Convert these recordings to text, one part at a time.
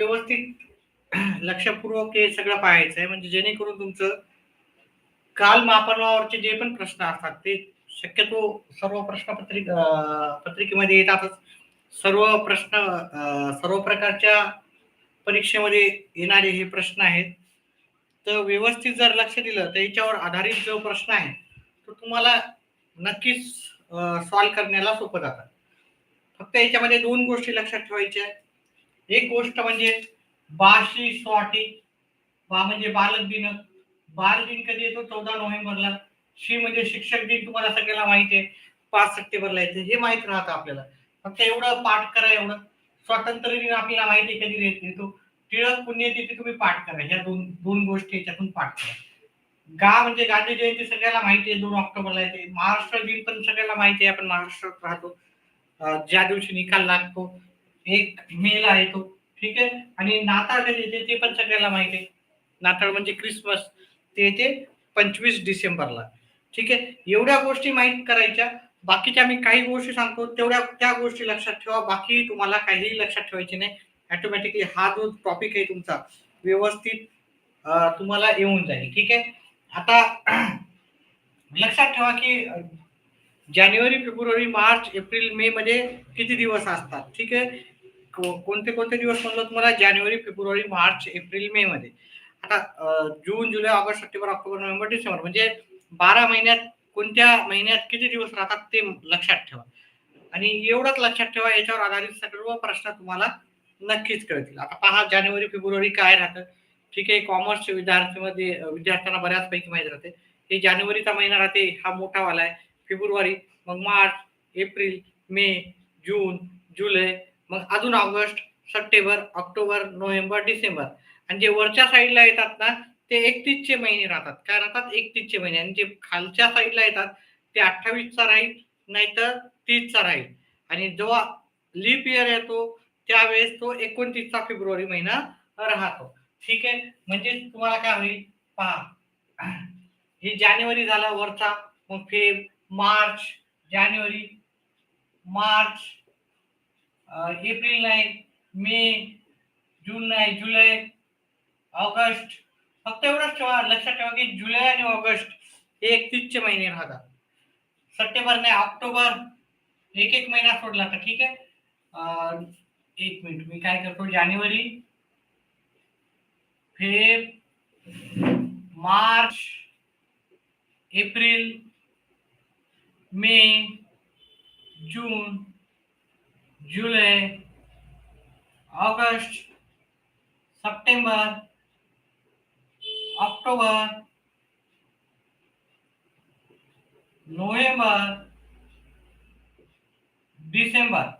व्यवस्थित लक्षपूर्वक हे सगळं पाहायचं आहे, म्हणजे जेणेकरून तुमचं कालमापनावरचे जे पण प्रश्न असतात ते शक्यतो सर्व पत्रिकेमध्ये येतातच. सर्व प्रकारच्या परीक्षेमध्ये येणारे हे प्रश्न आहेत. तर व्यवस्थित जर लक्ष दिलं तर याच्यावर आधारित जो प्रश्न आहे तो तुम्हाला नक्कीच सॉल्व्ह करण्याला सोपं जातं. फक्त याच्यामध्ये 2 गोष्टी लक्षात ठेवायच्या आहेत. एक गोष्ट म्हणजे बार्शी स्वाटी. बा म्हणजे बालक दिन. बाल दिन कधी येतो? 14 नोव्हेंबरला. शी म्हणजे शिक्षक दिन तुम्हाला सगळ्याला माहिती आहे. 5 सप्टेंबरला येते. हे माहित राहतं आपल्याला. फक्त एवढं पाठ करा एवढं. स्वातंत्र्य दिन आपल्याला माहिती आहे कधी येतो. टिळक पुण्यतिथी तुम्ही पाठ करा. ह्या दोन गोष्टी याच्यातून पाठ करा. म्हणजे गांधी जयंती सगळ्याला माहिती आहे 2 ऑक्टोबरला येते. महाराष्ट्र दिन पण सगळ्याला माहिती आहे. आपण महाराष्ट्रात राहतो. ज्या दिवशी निकाल लागतो 1 मेला येतो. ठीक आहे. आणि नाताळ कधी येते ते पण सगळ्याला माहिती आहे. नाताळ म्हणजे ख्रिसमस ते येते 25 डिसेंबरला. ठीक आहे. एवढ्या गोष्टी माहीत करायच्या. बाकीच्या मी काही गोष्टी सांगतो त्या गोष्टी लक्षात ठेवा. बाकी तुम्हाला काहीही लक्षात ठेवायचे नाही. ऑटोमॅटिकली हा जो टॉपिक आहे तुमचा व्यवस्थित तुम्हाला येऊन जाईल. ठीक आहे. आता लक्षात ठेवा की जानेवारी, फेब्रुवारी, मार्च, एप्रिल, मे मध्ये किती दिवस असतात. ठीक आहे. कोणते कोणते दिवस म्हणलं तुम्हाला? जानेवारी, फेब्रुवारी, मार्च, एप्रिल, मे मध्ये. आता जून, जुलै, ऑगस्ट, सप्टेंबर, ऑक्टोबर, नोव्हेंबर, डिसेंबर म्हणजे 12 महिन्यात कोणत्या महिन्यात किती दिवस राहतात ते लक्षात ठेवा. आणि एवढंच लक्षात ठेवा, याच्यावर आधारित सर्व प्रश्न तुम्हाला नक्कीच कळतील. आता पहा, जानेवारी, फेब्रुवारी काय राहतं. ठीक आहे. कॉमर्सच्या विद्यार्थ्यांना बऱ्याचपैकी माहिती राहते. हे जानेवारीचा महिना राहते, हा मोठावाला आहे. फेब्रुवारी, मग मार्च, एप्रिल, मे, जून, जुलै, मग अजून ऑगस्ट, सप्टेंबर, ऑक्टोबर, नोव्हेंबर, डिसेंबर. आणि जे वरच्या साईडला येतात ना ते 31चे महिने राहतात. काय राहतात? 31चे महिने. आणि जे खालच्या साईडला येतात ते 28चा राहील, नाहीतर 30चा राहील. आणि जेव्हा लीप इयर येतो त्यावेळेस तो 29चा फेब्रुवारी महिना राहतो. ठीक आहे. म्हणजे तुम्हाला काय होईल पहा, हे जानेवारी झाला वरचा, मग फेब, मार्च, जानेवारी, मार्च, एप्रिल नाही, मे, जून नाही, जुलै, ऑगस्ट. फक्त एवढंच ठेवा, लक्षात ठेवा की जुलै आणि ऑगस्ट हे 31चे महिने राहतात. सप्टेंबर नाही, ऑक्टोबर एक एक महिना सोडला तर. ठीक आहे. एक मिनिट मी काय करतो, जानेवारी, Feb, March, April, May, June, जुलै, ऑगस्ट, सप्टेंबर, ऑक्टोबर, नोव्हेंबर, डिसेंबर.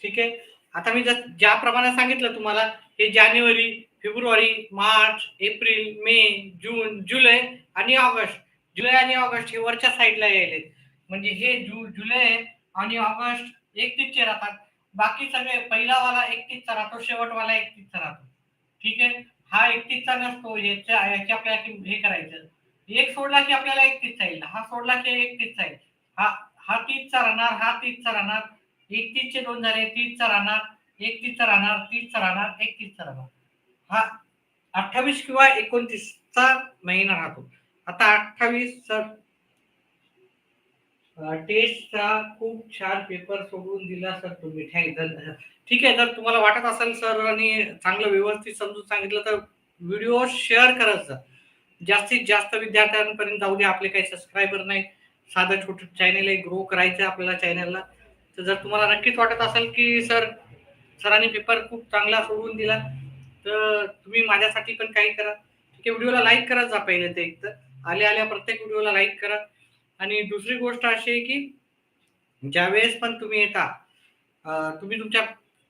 ठीक आहे. आता मी ज्याप्रमाणे सांगितलं तुम्हाला, हे जानेवारी, फेब्रुवारी, मार्च, एप्रिल, मे, जून, जुलै आणि ऑगस्ट. जुलै आणि ऑगस्ट हे वरच्या साईडला यायले. म्हणजे हे जुलै आणि ऑगस्ट 31चे राहतात. बाकी सगळे पहिलावाला 31चा राहतो, शेवटवाला 31चा राहतो. ठीक आहे. हा 31चा नसतो. याची आपल्याला हे करायचं. एक सोडला की आपल्याला 31चा येईल, हा सोडला की 31चा येईल. हा हा 30चा राहणार, हा 30चा राहणार. 31चे 2 झाले, 30चा राहणार, 31चा राहणार, 30चा राहणार, 31चा राहणार. हा 28 किंवा 29चा महिना राहतो. आता 28 सर टेस्टचा खूप छान पेपर सोडून दिला सर तुम्ही. ठीक आहे. जर तुम्हाला वाटत असेल सर आणि चांगलं व्यवस्थित समजून सांगितलं तर व्हिडिओ शेअर करत जा. जास्तीत जास्त विद्यार्थ्यांपर्यंत जाऊ दे. आपले काही सबस्क्रायबर नाही, साधं छोटं चॅनल आहे, ग्रो करायचं आहे आपल्याला चॅनलला. तर जर तुम्हाला नक्कीच वाटत असेल की सरांनी पेपर खूप चांगला सोडून दिला तर तुम्ही माझ्यासाठी पण काही करा. ठीक आहे. व्हिडिओला लाईक करत जा पहिले ते. एक तर आल्या प्रत्येक व्हिडिओला लाईक करा. आणि दुसरी गोष्ट अशी आहे की ज्यावेळेस पण तुम्ही येता तुम्ही तुमच्या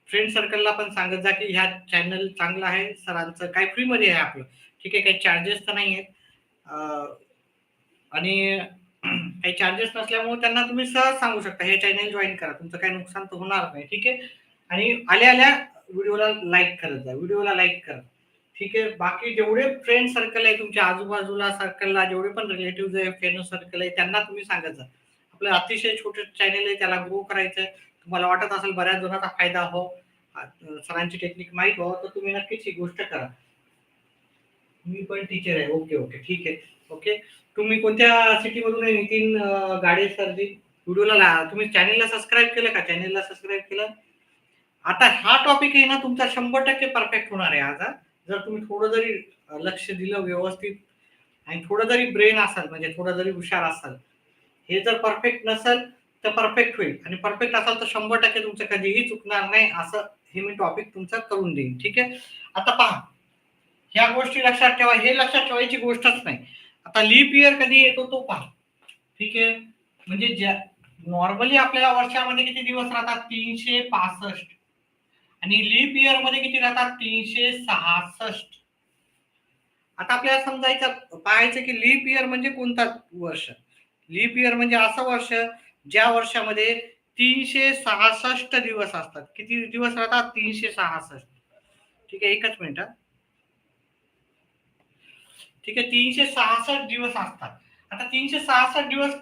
फ्रेंड सर्कलला पण सांगत जा की ह्या चॅनल चांगला आहे सरांचं, काय फ्रीमध्ये आहे आपलं. ठीक आहे. काही चार्जेस तर नाही आहेत. आणि काही चार्जेस नसल्यामुळे त्यांना तुम्ही सहज सांगू शकता हे चॅनल जॉईन करा, तुमचं काही नुकसान तर होणार नाही. ठीक आहे. आणि आल्या व्हिडिओला लाईक करत जा, व्हिडिओला लाईक करा. ठीक आहे. बाकी जेवढे फ्रेंड सर्कल आहे तुमच्या आजूबाजूला सर्कलला, जेवढे पण रिलेटिव्ह आहे, फ्रेंड सर्कल आहे, त्यांना तुम्ही सांगत जा. आपलं अतिशय छोटं चॅनल आहे, त्याला ग्रो करायचं आहे. तुम्हाला वाटत असेल बऱ्याच जणांचा फायदा हो, सरांची टेक्निक माहीत हो, तर तुम्ही नक्कीच ही गोष्ट करा. मी पण टीचर आहे. Okay, okay. ठीक आहे. ओके. तुम्ही कोणत्या सिटीमधून आहे नितीन गाडे सरजी? व्हिडिओला तुम्ही चॅनेलला सबस्क्राईब केलं का? चॅनेलला सबस्क्राईब केलं? आता हा टॉपिक आहे ना तुमचा 100% परफेक्ट होणार आहे आज हां. जर तुम्ही थोडं जरी लक्ष दिलं व्यवस्थित आणि थोडं जरी ब्रेन असाल म्हणजे थोडं जरी हुशार असाल, हे जर परफेक्ट नसेल तर परफेक्ट होईल आणि परफेक्ट असाल तर 100% तुमचं कधीही चुकणार नाही असं हे मी टॉपिक तुमचा करून देईन. ठीक आहे. आता पहा, ह्या गोष्टी लक्षात ठेवा. हे लक्षात ठेवायची गोष्टच नाही. आता लीप इयर कधी येतो तो पहा. ठीक आहे. म्हणजे ज्या नॉर्मली आपल्याला वर्षामध्ये किती दिवस राहतात? 365 आणि लीप इयर मध्ये किती राहतात? 366. आता आपल्याला समजायचं पाहायचं की लीप इयर म्हणजे कोणता वर्ष? लीप इयर म्हणजे असं वर्ष ज्या वर्षामध्ये 366 दिवस असतात. किती दिवस राहतात? 366. ठीक आहे. एकच मिनिट. ठीक आहे. 366 दिवस असतात. आता 366 दिवस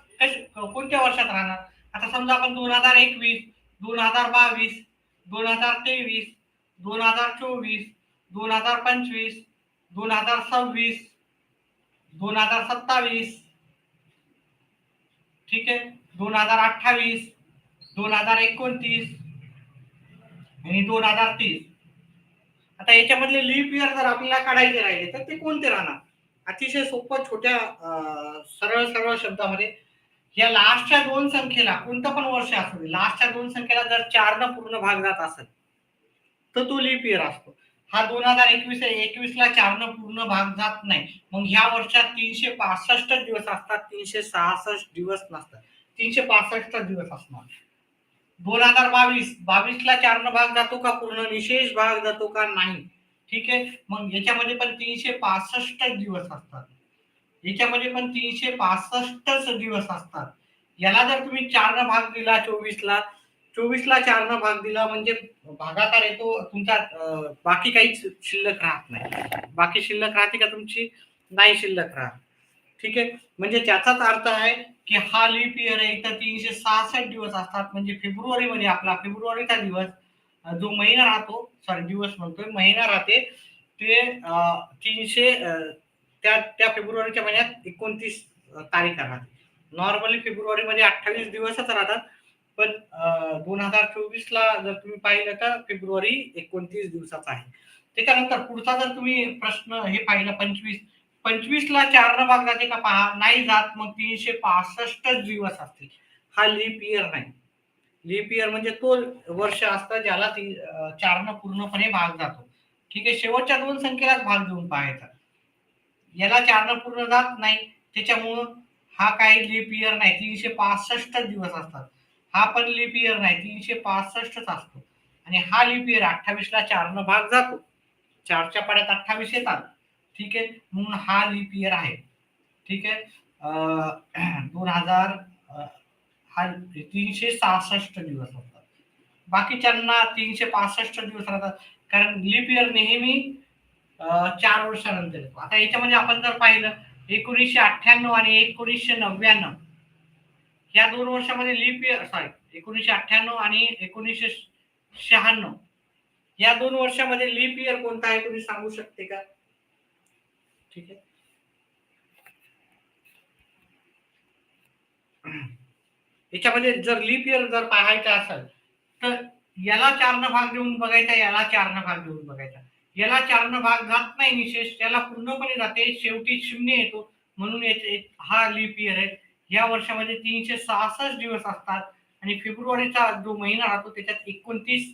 कोणत्या वर्षात राहणार? आता समजा आपण 2021, 2022, 2023, 2024, 2025, 2026, 2027, ठीक आहे. 2028, 2029 आणि 2030. आता याच्यामधले लीप इयर जर आपल्याला काढायचे राहिले तर ते कोणते राहणार? अतिशय सोपं छोट्या सरळ सरळ शब्दामध्ये या लास्टच्या दोन संख्येला कोणतं पण वर्ष असू दे, लास्टच्या दोन संख्येला जर 4 पूर्ण भाग जात असेल तर तो लीप इयर असतो. हा 2021 आहे, 21ला 4 पूर्ण भाग जात नाही. मग ह्या वर्षात 365 दिवस असतात, 366 दिवस नसतात. 365 दिवस असणार. 2022, 22ला 4 भाग जातो का पूर्ण? निशेष भाग जातो का? नाही. ठीक आहे. मग याच्यामध्ये पण 365 दिवस असतात. याच्यामध्ये पण 365 दिवस असतात. याला जर तुम्ही 4 भाग दिला 24ला, 24ला 4 भाग दिला म्हणजे भागाकार येतो तुमचा बाकी काहीच शिल्लक राहत नाही. बाकी शिल्लक राहते का तुमची? नाही शिल्लक राहत. ठीक आहे. म्हणजे त्याचाच अर्थ आहे की हा लीप इयर आहे तर 366 दिवस असतात. म्हणजे फेब्रुवारीमध्ये आपला फेब्रुवारीचा दिवस जो महिना राहतो, सॉरी दिवस म्हणतोय, महिना राहते ते 300 त्या त्या फेब्रुवारीच्या महिन्यात 29 तारीख राहते. नॉर्मली फेब्रुवारीमध्ये 28 दिवसच राहतात. पण 2024ला जर तुम्ही पाहिलं तर फेब्रुवारी 29 दिवसाचा आहे. त्याच्यानंतर पुढचा जर तुम्ही प्रश्न हे पाहिलं 25ला 4 भाग जाते का पहा? नाही जात. मग 365 दिवस असतील. हा लीप इयर नाही. लीप इयर म्हणजे तो वर्ष असतं ज्याला 4 पूर्णपणे भाग जातो. ठीक आहे. शेवटच्या दोन संख्येलाच भाग देऊन पाहायचा. याला 4 पूर्ण जात नाही. त्याच्यामुळं हा काही लीप इयर नाही. 365 दिवस असतात. हा पण लीप इयर नाही. 365च असतो. आणि हा लीप इयर 28ला 4 भाग जातो. 4च्या पाड्यात 28 येतात. ठीक आहे. म्हणून हा लीप इयर आहे. ठीक आहे. 2000 हा 366 दिवस असतात. बाकीच्यांना 365 दिवस राहतात. कारण लीप इयर नेहमी 4 वर्षानंतर येतो. आता याच्यामध्ये आपण जर पाहिलं 1998 आणि 1999 या 2 वर्षामध्ये लीप इयर सॉरी 1998 आणि 1996 या 2 वर्षामध्ये लीप इयर कोणता आहे तुम्ही सांगू शकते का? ठीक आहे. याच्यामध्ये जर लीप इयर जर पाहायचा असेल तर याला 4 भाग देऊन बघायचा, याला 4 भाग देऊन बघायचा. याला 4 भाग जात नाही निशेष, त्याला पूर्णपणे जाते. शेवटी 0 येतो. म्हणून हा लीप इयर आहे. या वर्षामध्ये 366 दिवस असतात आणि फेब्रुवारीचा जो महिना राहतो त्याच्यात 29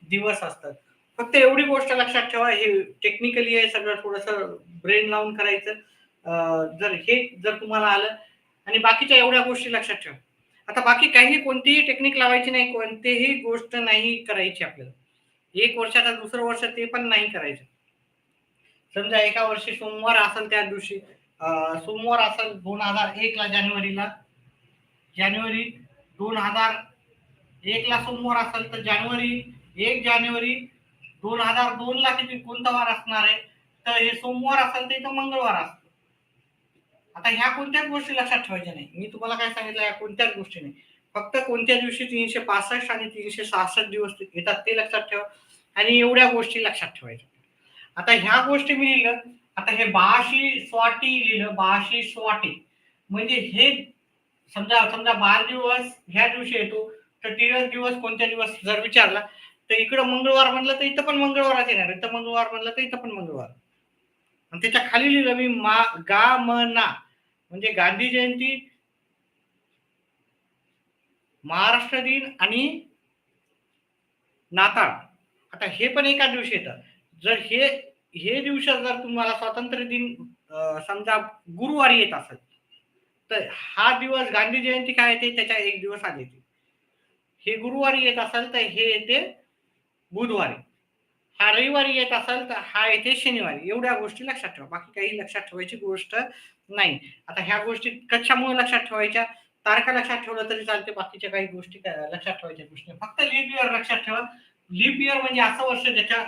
दिवस असतात. फक्त एवढी गोष्ट लक्षात ठेवा, हे टेक्निकली आहे सगळं थोडंसं ब्रेन लावून करायचं. जर तुम्हाला आलं आणि बाकीच्या एवढ्या गोष्टी लक्षात ठेवा. आता बाकी काही कोणतीही टेक्निक लावायची नाही, कोणतीही गोष्ट नाही करायची आपल्याला. 1 वर्षाचा दुसरं वर्ष ते पण नाही करायचं. समजा एका वर्षी सोमवार असेल त्या दिवशी सोमवार असेल 2001ला जानेवारी 2001ला सोमवार असेल तर 1 जानेवारी 2002ला किती कोणता वार असणार आहे? तर हे सोमवार असेल तर इथं मंगळवार असतं. आता ह्या कोणत्याच गोष्टी लक्षात ठेवायच्या नाही. मी तुम्हाला काय सांगितलं या कोणत्याच गोष्टी नाही. फक्त कोणत्या दिवशी 365 आणि 366 दिवस येतात ते लक्षात ठेवा आणि एवढ्या गोष्टी लक्षात ठेवायच्या. आता ह्या गोष्टी मी लिहिलं. आता हे 82 स्वाती लिहिलं, 82 स्वाती म्हणजे हे समजा समजा 12 दिवस ह्या दिवशी येतो, तर 13 दिवस कोणत्या दिवस जर विचारला तर इकडं मंगळवार म्हणलं तर इथं पण मंगळवारच येणार, इथं मंगळवार म्हणलं तर इथं पण मंगळवार. आणि त्याच्या खाली लिहिलं मी गा म ना म्हणजे गांधी जयंती, महाराष्ट्र दिन आणि नाताळ. आता हे पण एका दिवशी येतं. जर हे हे दिवस जर तुम्हाला स्वातंत्र्य दिन समजा गुरुवारी येत असेल तर हा दिवस गांधी जयंती काय येते त्याच्या एक दिवस आधी येते. हे गुरुवारी येत असेल तर हे येते बुधवारी. हा रविवारी येत असेल तर हा येते शनिवारी. एवढ्या गोष्टी लक्षात ठेवा. बाकी काही लक्षात ठेवायची गोष्ट नाही. आता ह्या गोष्टी कशामुळे लक्षात ठेवायच्या? तारखा लक्षात ठेवलं तरी चालते. बाकीच्या काही गोष्टी लक्षात ठेवायच्या गोष्टी फक्त लीप इयर लक्षात ठेवा. लीप इयर म्हणजे असं वर्ष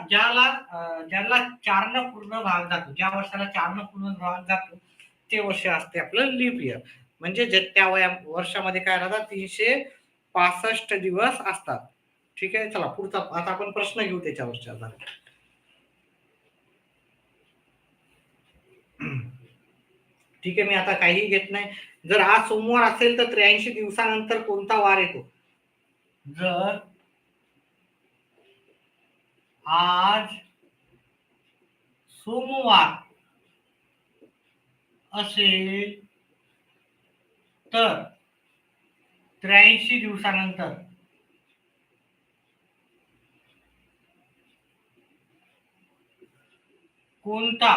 ज्याला 4 पूर्ण भाग जातो, ज्या वर्षाला 4 पूर्ण भाग जातो ते वर्ष असते आपलं लीप इयर. म्हणजे त्या वर्षामध्ये काय राहतात 365 दिवस असतात. ठीक आहे. चला पुढचा आता आपण प्रश्न घेऊ त्याच्यावरच्या आता. ठीक आहे. मी आता काही घेत नाही. जर आज सोमवार असेल तर 83 दिवसानंतर कोणता वार येतो? जर आज सोमवार असेल तर 83 दिवसानंतर कोणता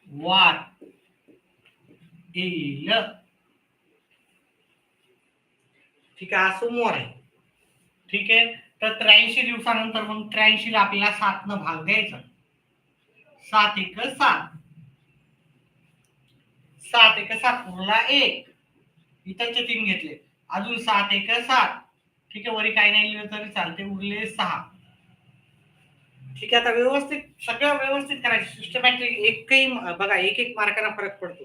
वार येईल? ठीक आहे. आज सोमवार आहे. ठीक आहे. तर 83 दिवसानंतर मग 83 ला आपल्याला 7 न भाग द्यायचा. 7 एक 7, 7 एक 7 उरला 1, इथंचे 3 घेतले. अजून 7 एक 7. ठीक आहे. वरी काही नाही लिहिलं तरी चालते. उरले 6. ठीक आहे. आता व्यवस्थित सगळं व्यवस्थित करायचं सिस्टमॅटिक. एकही बघा एक एक मार्कांना फरक पडतो.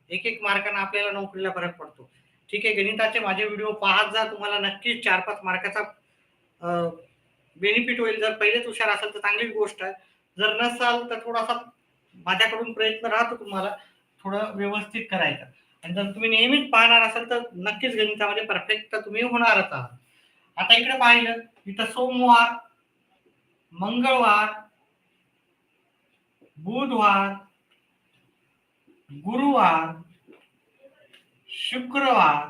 एक एक मार्कांना आपल्याला नोकरीला फरक पडतो. ठीक आहे. गणिताचे माझे व्हिडिओ पाहत जा. तुम्हाला नक्कीच 4-5 मार्काचा बेनिफिट होईल. जर पहिलेच हुशार असाल तर चांगलीच गोष्ट आहे. जर नसाल तर थोडासा माझ्याकडून प्रयत्न राहतो तुम्हाला थोडं व्यवस्थित करायचा. आणि जर तुम्ही नेहमीच पाहणार असाल तर नक्कीच गणितामध्ये परफेक्ट तुम्ही होणारच आहात. आता इकडे पाहिलं इथं सोमवार, मंगळवार, बुधवार, गुरुवार, शुक्रवार,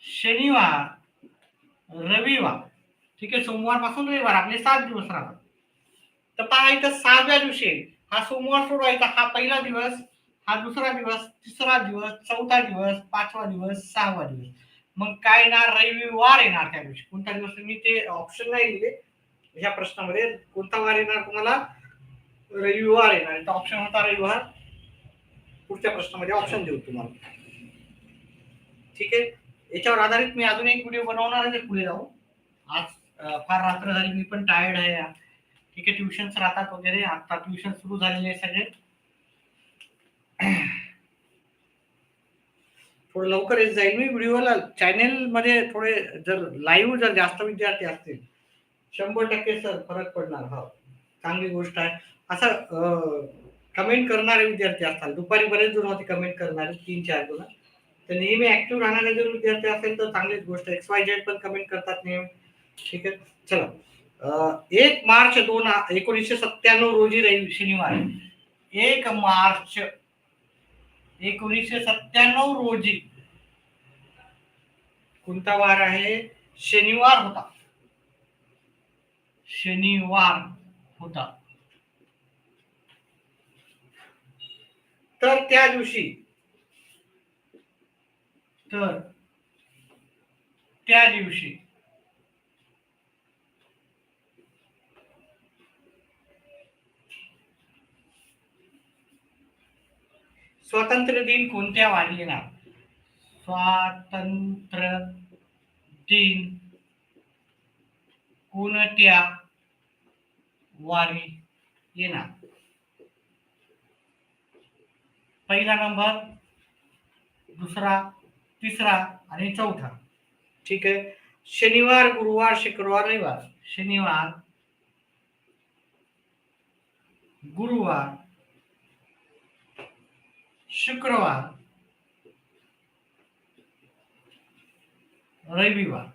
शनिवार, रविवार. ठीक आहे. सोमवार पासून रविवार आपले 7 दिवस राहतात. तर पहा इथं 6व्या दिवशी हा सोमवार सोडवायचा. हा पहिला दिवस, हा दुसरा दिवस, तिसरा दिवस, चौथा दिवस, 5वा दिवस, 6वा दिवस. मग काय येणार? रविवार येणार त्या दिवशी. कोणता दिवस? मी ते ऑप्शन नाही दिले ह्या प्रश्नामध्ये. कोणता वार येणार तुम्हाला? रविवार येणार. तर ऑप्शन होता रविवार. पुढच्या प्रश्नामध्ये ऑप्शन देऊ तुम्हाला. ठीक आहे. याच्यावर आधारित मी अजून एक व्हिडिओ बनवणार आहे पुढे जाऊ. आज फार रात्र झाली. मी पण टायर्ड आहे यार. ठीक आहे. ट्युशन्स राहतात वगैरे. आता ट्युशन सुरू झालेले आहे सगळे. थोडं लवकर येत जाईल मी व्हिडिओला. चॅनेल मध्ये थोडे जर लाईव्ह जर जास्त विद्यार्थी असतील 100% सर फरक पडणार. हो चांगली गोष्ट आहे. असं कमेंट करणारे विद्यार्थी असतात. दुपारी बरेच जण होते कमेंट करणारे 3-4 जण. तर नेहमी ऍक्टिव्ह राहणारे जर विद्यार्थी असेल तर चांगलीच गोष्ट आहे. XYZ पण कमेंट करतात नेहमी. ठीक आहे. चला 1 मार्च 1997 रोजी शनिवार. 1 मार्च 1997 रोजी कोणता वार आहे? शनिवार होता. शनिवार होता. तर त्या दिवशी स्वातंत्र्य दिन कोणत्या वारी येणार? स्वातंत्र्य दिन कोणत्या वारी येणार? पहिला नंबर, दुसरा, तिसरा आणि चौथा. ठीक आहे. शनिवार, गुरुवार, शुक्रवार, रविवार. शनिवार, गुरुवार, शुक्रवार, रविवार.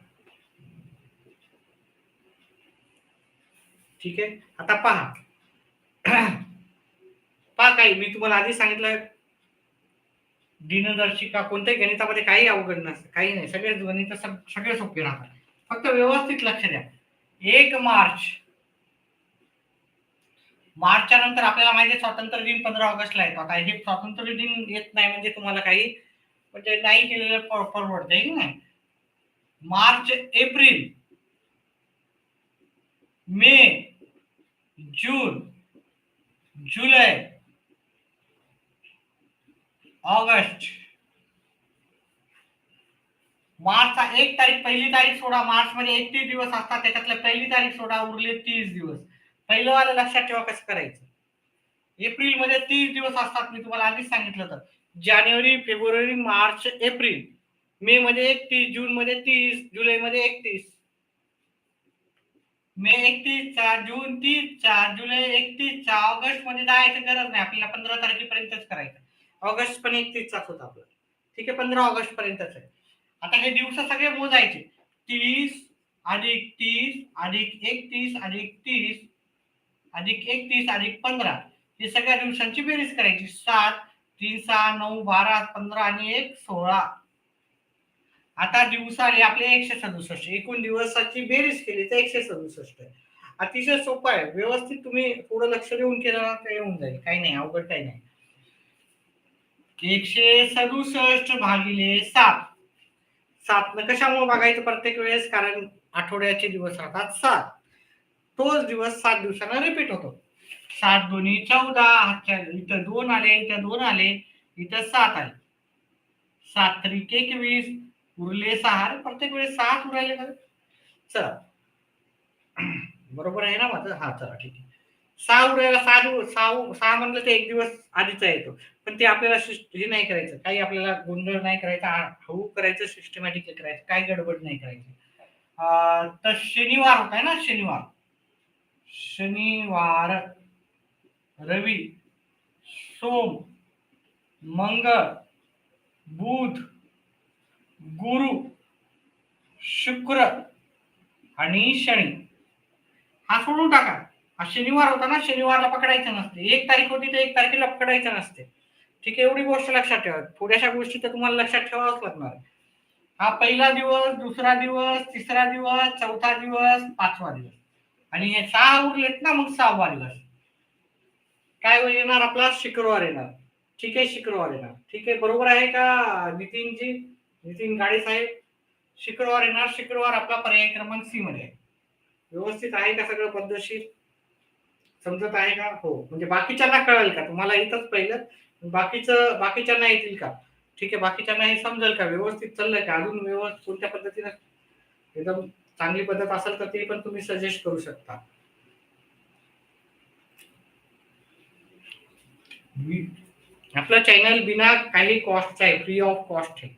ठीक आहे. आता पहा पहा काही मी तुम्हाला आधी सांगितलं, दिनदर्शिका कोणत्याही गणितामध्ये काही अवघड नसतं, काही नाही, सगळे गणित सगळे सोपे राहतात. फक्त व्यवस्थित लक्ष द्या. 1 मार्चच्या नंतर आपल्याला माहिती स्वातंत्र्य दिन 15 ऑगस्टला येतो. आता हे स्वातंत्र्य दिन येत नाही म्हणजे तुम्हाला काही म्हणजे नाही केलेलं परवडत की नाही. मार्च, एप्रिल, मे, जून, जुलै, ऑगस्ट. मार्चचा 1 तारीख, पहिली तारीख सोडा. मार्च मध्ये 31 दिवस असतात, त्याच्यातल्या पहिली तारीख सोडा, उरले 30 दिवस. पहिलं वाला लक्षात ठेवा कसं करायचं. एप्रिल मध्ये 30 दिवस असतात, मी तुम्हाला आधीच सांगितलं तर. जानेवारी, फेब्रुवारी, मार्च, एप्रिल. मे मध्ये 31, जून मध्ये 30, जुलै मध्ये 31. मे 31चा, जून 30चा, जुलै 31चा. ऑगस्ट मध्ये जायची गरज नाही आपल्याला, 15 तारखेपर्यंतच करायचं. ऑगस्ट पण 31चाच होता आपला. ठीक आहे, 15 ऑगस्ट पर्यंतच आहे. आता हे दिवस सगळे मोजायचे. 30 अधिक 30 अधिक 31 अधिक 30 अधिक 31 अधिक 15, हे सगळ्या दिवसांची बेरीज करायची. 7, 3, 6, 9, 12, 15 आणि 1, 16. आता दिवसाले आपले 167. एकूण दिवसाची बेरीज केली तर 167 आहे. अतिशय सोपं आहे. व्यवस्थित तुम्ही थोडं लक्ष देऊन केलं तर येऊन जाईल. काही नाही, अवघड काही नाही. 167 भागिले 7. 7 न कशामुळे बघायचं प्रत्येक वेळेस, कारण आठवड्याचे दिवस राहतात 7. तोच दिवस 7 दिवसांना रिपीट होतो. 7 दोन्ही 14. इथं 2 आले, इथं 2 आले, इथं 7 आले. 7 त्रिक 21, उरले 6. प्रत्येक वेळेस 6 उरायले का? चला बरोबर आहे ना माझं? हा चला ठीक आहे. 6 उरायला 6 म्हणलं तर 1 दिवस आधीचा येतो. पण ते आपल्याला हे नाही करायचं, काही आपल्याला गोंधळ नाही करायचा, हळू करायचं, सिस्टमॅटिकली करायचं, काही गडबड नाही करायची. तर शनिवार होत आहे ना, शनिवार, रवी, सोम, मंगळ, बुध, गुरु, शुक्र आणि शनी. हा सोडून टाका. हा शनिवार होता ना, शनिवारला पकडायचं नसते. 1 तारीख होती तर 1 तारखेला पकडायचं नसते. ठीक आहे, एवढी गोष्ट लक्षात ठेवा. थोड्याशा गोष्टी तर तुम्हाला लक्षात ठेवावंच लागणार. हा पहिला दिवस, दुसरा दिवस, तिसरा दिवस, चौथा दिवस, 5वा दिवस आणि हे 6 उरलेत ना, मग 6वा दिवस. काय येणार आपला? शुक्रवार येणार. ठीक आहे, शुक्रवार येणार. ठीक आहे, बरोबर आहे का नितीनजी, नितीन गाडे साहेब? शुक्रवार येणार. शुक्रवार आपला पर्याय क्रमांक सी मध्ये आहे. व्यवस्थित आहे का सगळं पद्धतशीर? समजत आहे का? हो, म्हणजे बाकीच्यांना कळेल का? तुम्हाला येतच पहिलं, बाकीच्यांना येतील का? ठीक आहे, बाकीच्यांना हे समजेल का? व्यवस्थित चाललंय का? अजून व्यवस्थित कोणत्या पद्धतीने एकदम चांगली पद्धत असेल तर ते पण तुम्ही सजेस्ट करू शकता. आपलं चॅनल बिना काही कॉस्टचा आहे, फ्री ऑफ कॉस्ट आहे.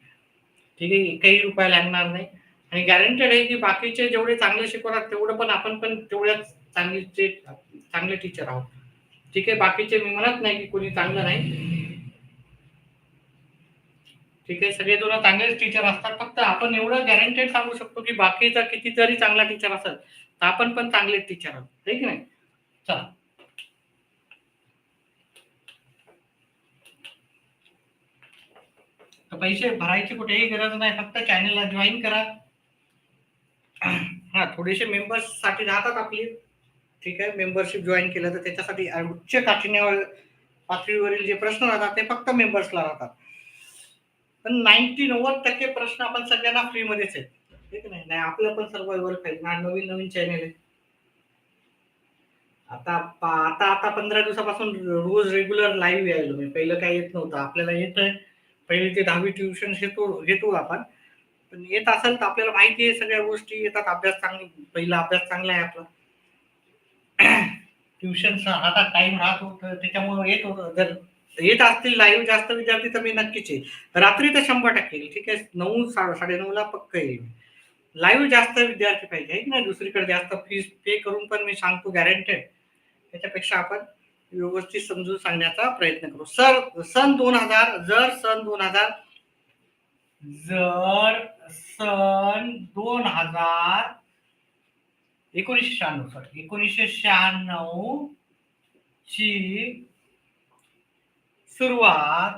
ठीक आहे, एकही रुपया लागणार नाही आणि गॅरंटेड आहे की बाकीचे जेवढे चांगले शिकवतात तेवढं पण आपण पण तेवढ्याच चांगले टीचर आहोत. ठीक आहे, बाकीचे मी म्हणत नाही की कोणी चांगलं नाही. ठीक आहे, सगळे दोन चांगलेच टीचर असतात. फक्त आपण एवढं गॅरंटेड सांगू शकतो की बाकीचा कितीतरी चांगला टीचर असेल तर आपण पण चांगले टीचर आहोत. ठीक नाही? चला, तर पैसे भरायची कुठेही गरज नाही, फक्त चॅनलला जॉईन करा. हा, थोडेसे मेंबर्स साठी राहतात आपली. ठीक आहे, मेंबरशिप जॉईन केलं तर त्याच्यासाठी उच्च पातळीवरील जे प्रश्न राहतात ते फक्त मेंबर्सला राहतात. पण 90% प्रश्न आपण सगळ्यांना फ्री मध्येच आहेत. ठीक नाही? नाही आपलं पण सर्वायवल पाहिजे ना, नवीन चॅनल आहे. आता आता आता 15 दिवसापासून रोज रेग्युलर लाईव्ह यायलो मी. पहिलं काही येत नव्हतं, आपल्याला येतंय. पहिली ते 10वी ट्युशन घेतो आपण. पण येत असेल तर आपल्याला माहिती आहे, सगळ्या गोष्टी येतात. पहिला अभ्यास चांगला आहे आपला. ट्युशनचा आता टाइम राहत होतं त्याच्यामुळे येत होतं. जर येत असतील लाईव्ह जास्त विद्यार्थी तर मी नक्कीच आहे. रात्री तर 100% येईल. ठीक आहे. 9 9:30ला पक्का येईल. लाईव्ह जास्त विद्यार्थी पाहिजे आहे की नाही. दुसरीकडे जास्त फीस पे करून पण मी सांगतो गॅरंटेड. त्याच्यापेक्षा आपण व्यवस्थित समजून सांगण्याचा प्रयत्न करू. सन 2000 जर सन 2000 1996 ची सुरुवात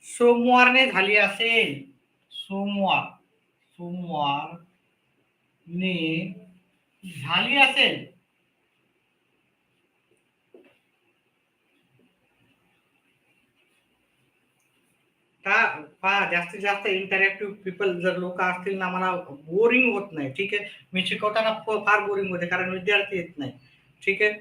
सोमवारने झाली असेल. सोमवारने झाली असेल. पहा जास्तीत जास्त इंटरॅक्टिव्ह पीपल जर लोक असतील ना, मला बोरिंग होत नाही. ठीक आहे. मी शिकवताना फार बोरिंग होते कारण विद्यार्थी येत नाही. ठीक आहे.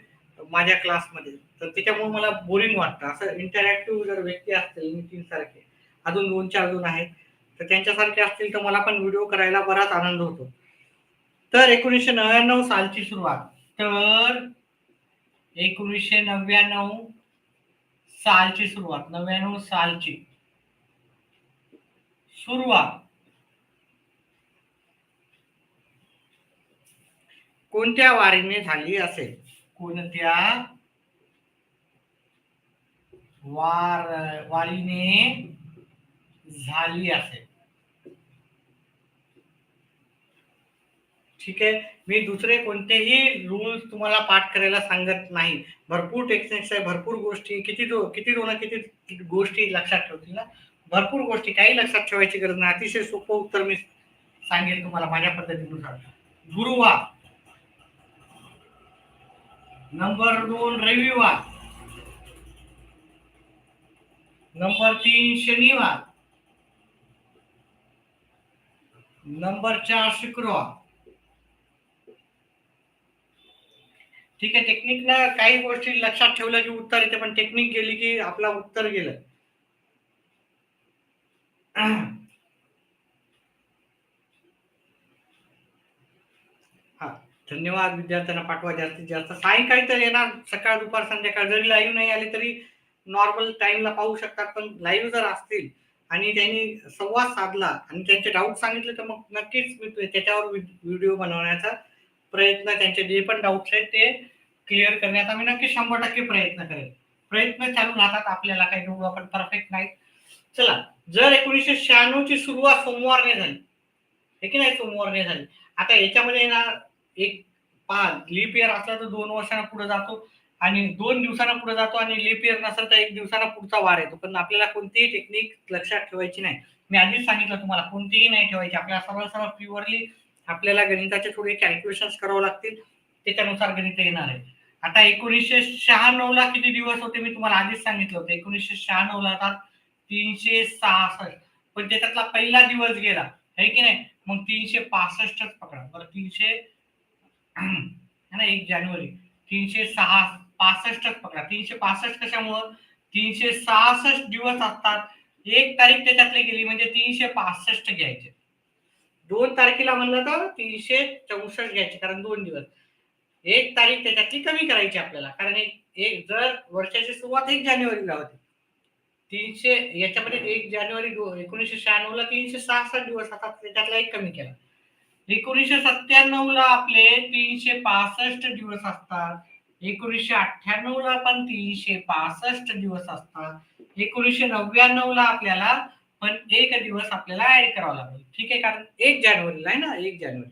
माझ्या क्लासमध्ये तर त्याच्यामुळे मला बोरिंग वाटतं. असं इंटरॅक्टिव्ह जर व्यक्ती असतील नितीन सारखे, अजून 2-4 जण आहेत, तर त्यांच्यासारखे असतील तर मला पण व्हिडिओ करायला बराच आनंद होतो. तर 1999 सालची सुरुवात. तर 1999 सालची सुरुवात. 99 सालची सुरुवात कोणत्या वारीने झाली असेल? कोणत्या वारीने झाली असेल? ठीक आहे. मी दुसरे कोणतेही रूल्स तुम्हाला पाठ करायला सांगत नाही. भरपूर टेक्निक्स आहे, भरपूर गोष्टी. किती गोष्टी लक्षात ठेवतील ना. भरपूर गोष्टी काही लक्षात ठेवायची गरज नाही. अतिशय सोपं उत्तर मी सांगेल तुम्हाला माझ्या पद्धतीनुसार. गुरुवार, नंबर 2 रविवार, नंबर 3 शनिवार, नंबर 4 शुक्रवार. ठीक आहे. टेक्निकला काही गोष्टी लक्षात ठेवलं की उत्तर येते, पण टेक्निक गेली की आपला उत्तर गेलं. हा. धन्यवाद. विद्यार्थ्यांना पाठवा जास्तीत जास्त. सायंकाळी तर येणार, सकाळ दुपार संध्याकाळ जरी लाईव्ह नाही आले तरी नॉर्मल टाइमला पाहू शकतात. पण लाईव्ह जर असतील आणि त्यांनी संवाद साधला आणि त्यांचे डाऊट सांगितले तर मग नक्कीच मी त्याच्यावर व्हिडिओ बनवण्याचा प्रयत्न, त्यांचे जे पण डाऊट्स आहेत ते क्लिअर करण्याचा मी नक्की 100% प्रयत्न करेल. प्रयत्न चालू राहतात. आपल्याला काही दोघं आपण परफेक्ट नाही. चला, जर 1996 ची सुरुवात सोमवारने झाली, हे की नाही, सोमवारने झाली. आता याच्यामध्ये ना एक पहा, लीप इयर असला तर 2 वर्षांना पुढे जातो आणि 2 दिवसांना पुढे जातो आणि लीप इयर नसेल तर 1 दिवसांना पुढचा वार येतो. पण आपल्याला कोणतीही टेक्निक लक्षात ठेवायची नाही. मी आधीच सांगितलं तुम्हाला कोणतीही नाही ठेवायची. आपल्याला सरळ प्युअरली आपल्याला गणिताचे थोडे कॅल्क्युलेशन्स करावे लागतील. त्याच्यानुसार गणित येणार आहे. आता 1996 ला किती दिवस होते मी तुम्हाला आधीच सांगितलं होतं. 1996 ला आता 366. पण त्याच्यातला पहिला दिवस गेला, आहे की नाही. मग 365च पकडा बरं. 300 है ना, 1 जानेवारी. 365च पकडा. 365 कशामुळं? 366 दिवस असतात. 1 तारीख त्याच्यातली गेली म्हणजे 365 घ्यायचे. 2 तारखेला म्हणलं तर 364 घ्यायचे कारण 2 दिवस. 1 तारीख त्याच्यातली कमी करायची आपल्याला कारण एक जर वर्षाची सुरुवात 1 जानेवारीला होती. 300 याच्यामध्ये 1 जानेवारी 1996 ला 366 दिवस आता त्याच्यातला एक कमी केला. 1997 ला आपले 365 दिवस असतात. 1998 ला पण 365 दिवस असतात. 1999 ला आपल्याला पण एक दिवस आपल्याला ऍड करावा लागेल. ठीक आहे. कारण 1 जानेवारीला आहे ना, 1 जानेवारी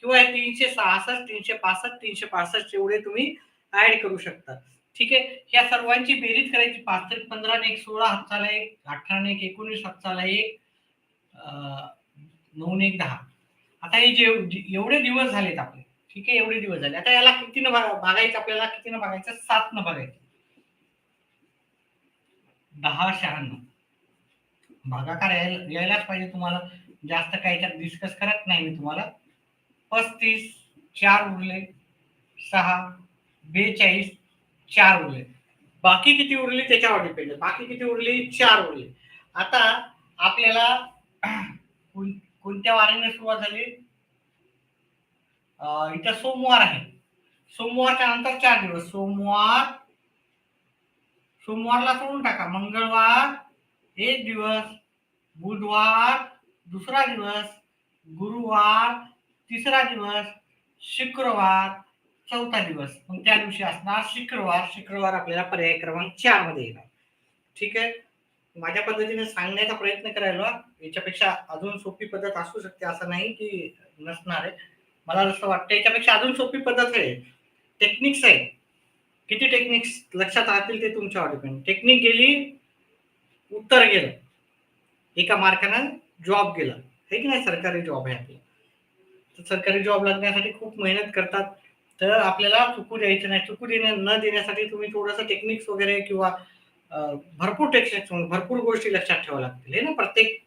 किंवा 366, 365, 365 एवढे तुम्ही ऍड करू शकता. ठीक आहे. या सर्वांची बेरीज करायची. 5 तरी 15 ने 1 16, हातचाला 1, 18 ने 1 19, हातचाला 1, 9 ने 1 10. आता हे जे एवढे दिवस झालेत आपले, ठीक आहे, एवढे दिवस झाले. आता याला कितीनं भागायचं, आपल्याला कितीनं भागायचं? 7 न भागायचं. 10 96 भागाकार यायलाच पाहिजे तुम्हाला. जास्त काही याच्यात डिस्कस करत नाही मी तुम्हाला. 35 4 उरले, 6 42 4 उरले. बाकी किती उरली त्याच्यावर डिपेंड आहे. बाकी किती उरली? 4 उरली. आता आपल्याला कोणत्या वारीने सुरुवात झाली? इथं सोमवार आहे. सोमवारच्या नंतर 4 दिवस. सोमवारला सोडून टाका. मंगळवार 1 दिवस, बुधवार 2रा दिवस, गुरुवार 3रा दिवस, शुक्रवार 4था दिवस. मग त्या दिवशी असणार शुक्रवार. शुक्रवार आपल्याला पर्याय क्रमांक 4 मध्ये येणार. ठीक आहे. माझ्या पद्धतीने सांगण्याचा प्रयत्न करायला. याच्यापेक्षा अजून सोपी पद्धत असू शकते, असं नाही की नसणार आहे. मला जसं वाटतं याच्यापेक्षा अजून सोपी पद्धत आहे. टेक्निक्स आहे. किती टेक्निक्स लक्षात राहतील ते तुमच्यावर डिपेंड. टेक्निक गेली, उत्तर गेलं, एका मार्कानं जॉब गेला. हे की नाही. सरकारी जॉब आहे आपला. तर सरकारी जॉब लागण्यासाठी खूप मेहनत करतात. तर आपल्याला चुकू द्यायचं नाही. चुकू न देण्यासाठी तुम्ही थोडंसं टेक्निक्स वगैरे किंवा भरपूर टेक्निक्स, भरपूर गोष्टी लक्षात ठेवाव्या लागतील. हे ना. प्रत्येक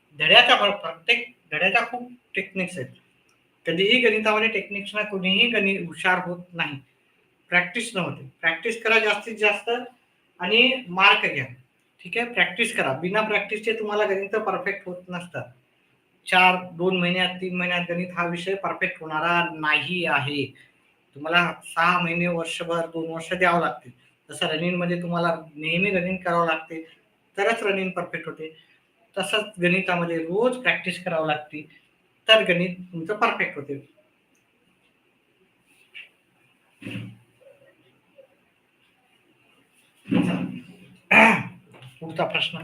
धड्याच्या खूप टेक्निक्स आहेत. कधीही गणितामध्ये टेक्निक्सना कोणीही गणित हुशार होत नाही. प्रॅक्टिस न होते. प्रॅक्टिस करा जास्तीत जास्त आणि मार्क घ्या. ठीक आहे. प्रॅक्टिस करा. बिना प्रॅक्टिसचे तुम्हाला गणित परफेक्ट होत नसतात. 2 महिन्यात 3 महिन्यात गणित हा विषय परफेक्ट होणारा नाही आहे. तुम्हाला 6 महिने, वर्षभर, 2 वर्ष द्यावं लागतील. जसं रनिंगमध्ये तुम्हाला नेहमी रनिंग करावं लागते, तरच रनिंग परफेक्ट होते. तसंच गणितामध्ये रोज प्रॅक्टिस करावं लागते, तर गणित तुमचं परफेक्ट होते. पुढचा प्रश्न.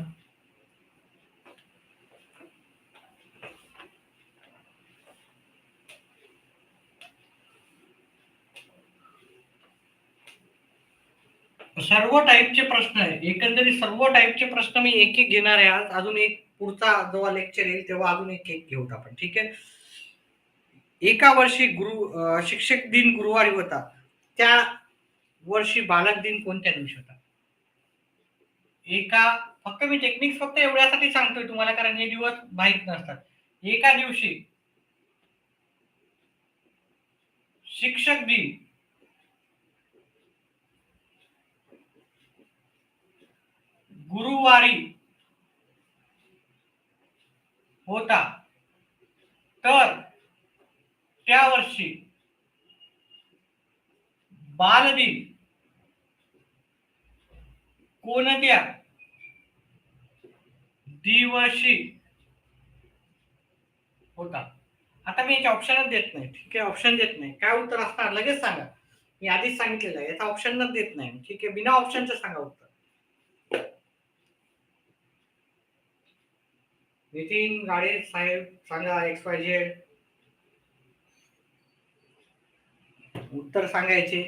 सर्व टाईपचे प्रश्न आहे. एकंदरीत सर्व टाईपचे प्रश्न मी एक एक घेणार आहे आज. अजून एक पुढचा जेव्हा लेक्चर येईल तेव्हा अजून एक एक घेऊत आपण. ठीक आहे. एका वर्षी शिक्षक दिन गुरुवारी होता, त्या वर्षी बालक दिन कोणत्या दिवशी होता? फक्त मी टेक्निक्स फक्त एवढ्यासाठी सांगतोय तुम्हाला, कारण हे दिवस माहीत नसतात. एका दिवशी शिक्षक दिन गुरुवारी होता, तर त्या वर्षी बालदिन कोणत्या दिवशी होता? आता मी याचे ऑप्शनच देत नाही. ठीक आहे. ऑप्शन देत नाही. काय उत्तर असणार लगेच सांगा. मी आधीच सांगितलेलं आहे, याचा ऑप्शनच देत नाही. ठीक आहे. बिना ऑप्शनचं सांगा उत्तर. नितीन गाडे साहेब सांगा. XYZ उत्तर सांगायचे.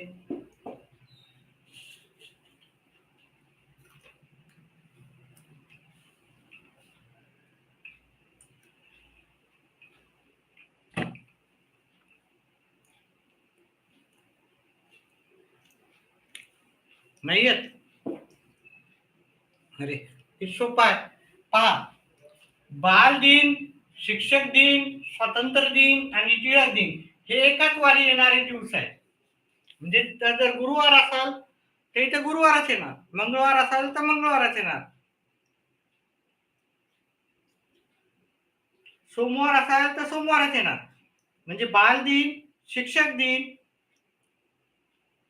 नाही येत. अरे हे सोपं आहे. पहा, बाल दिन, शिक्षक दिन, स्वातंत्र्य दिन आणि टिळक दिन हे एकाच वारी येणारे दिवस आहेत. म्हणजे जर गुरुवार असाल तर इथे गुरुवारच येणार, मंगळवार असाल तर मंगळवारच येणार, सोमवार असाल तर सोमवारच येणार. म्हणजे बाल दिन, शिक्षक दिन,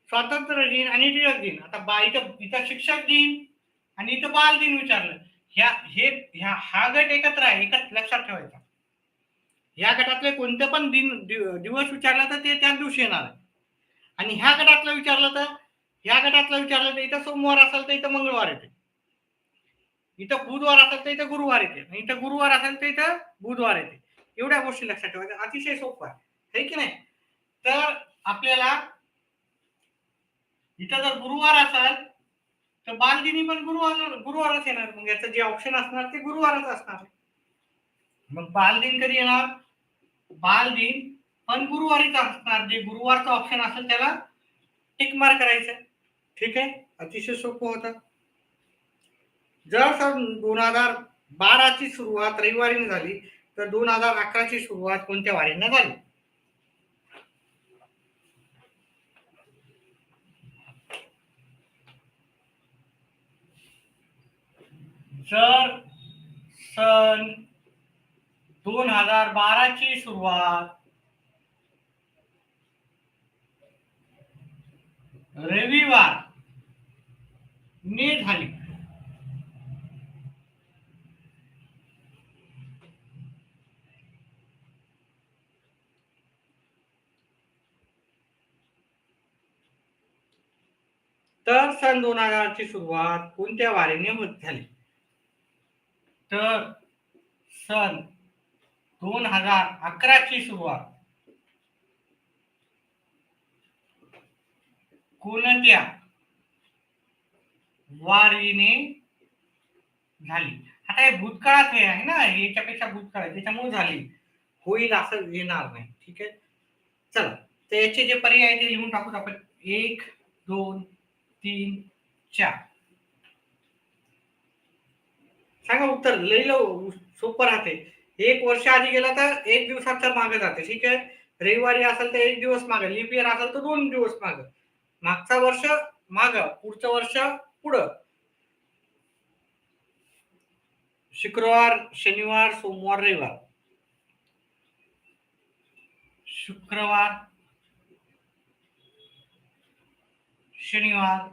स्वातंत्र्य दिन आणि टिळक दिन. आता इथं शिक्षक दिन आणि इथं बाल दिन विचारलं. हा गट एकत्र आहे. एकच लक्षात ठेवायचा. या गटातले कोणते पण दिवस विचारला तर ते त्याच दिवशी येणार आहे. आणि ह्या गटातलं विचारलं तर इथं सोमवार असेल तर इथं मंगळवार येते, इथं बुधवार असेल तर इथं गुरुवार येते, आणि इथं गुरुवार असेल तर इथं बुधवार येते. एवढ्या गोष्टी लक्षात ठेवायच्या. अतिशय सोपं आहे की नाही. तर आपल्याला इथं जर गुरुवार असेल तर बालदिनी पण गुरुवारच येणार. मग याचं जे ऑप्शन असणार ते गुरुवारच असणार. मग बालदिन कधी येणार? बालदिन पण गुरुवारीच असणार. जे गुरुवारचा ऑप्शन असेल त्याला टिक मार्क करायचं. ठीक आहे. अतिशय सोपं होतं. जर सन 2012ची सुरुवात रविवारीने झाली तर 2011ची सुरुवात कोणत्या वारीने झाली? जर सन 2012ची सुरुवात रविवार ने झाली. तर सन 2000 ची सुरुवात कोणत्या वारीने होत झाली? तर सन 2011 ची सुरुवात कोणत्या वारीने झाली? आता हे भूतकाळात हे आहे ना, याच्यापेक्षा भूतकाळ त्याच्यामुळे झाली, होईल असं येणार नाही. ठीक आहे, चला तर याचे जे पर्याय आहे ते लिहून टाकू आपण. 1 2 3 4. सांगा उत्तर. लई सोपं राहते. 1 वर्ष आधी गेला तर 1 दिवसाच्या मागे जाते. ठीक आहे, रविवारी असेल तर 1 दिवस मागे, लीप इयर असेल तर 2 दिवस मागे, मागचा वर्ष माग, पुढचं वर्ष पुढं. शुक्रवार, शनिवार, सोमवार, रविवार. शुक्रवार, शनिवार,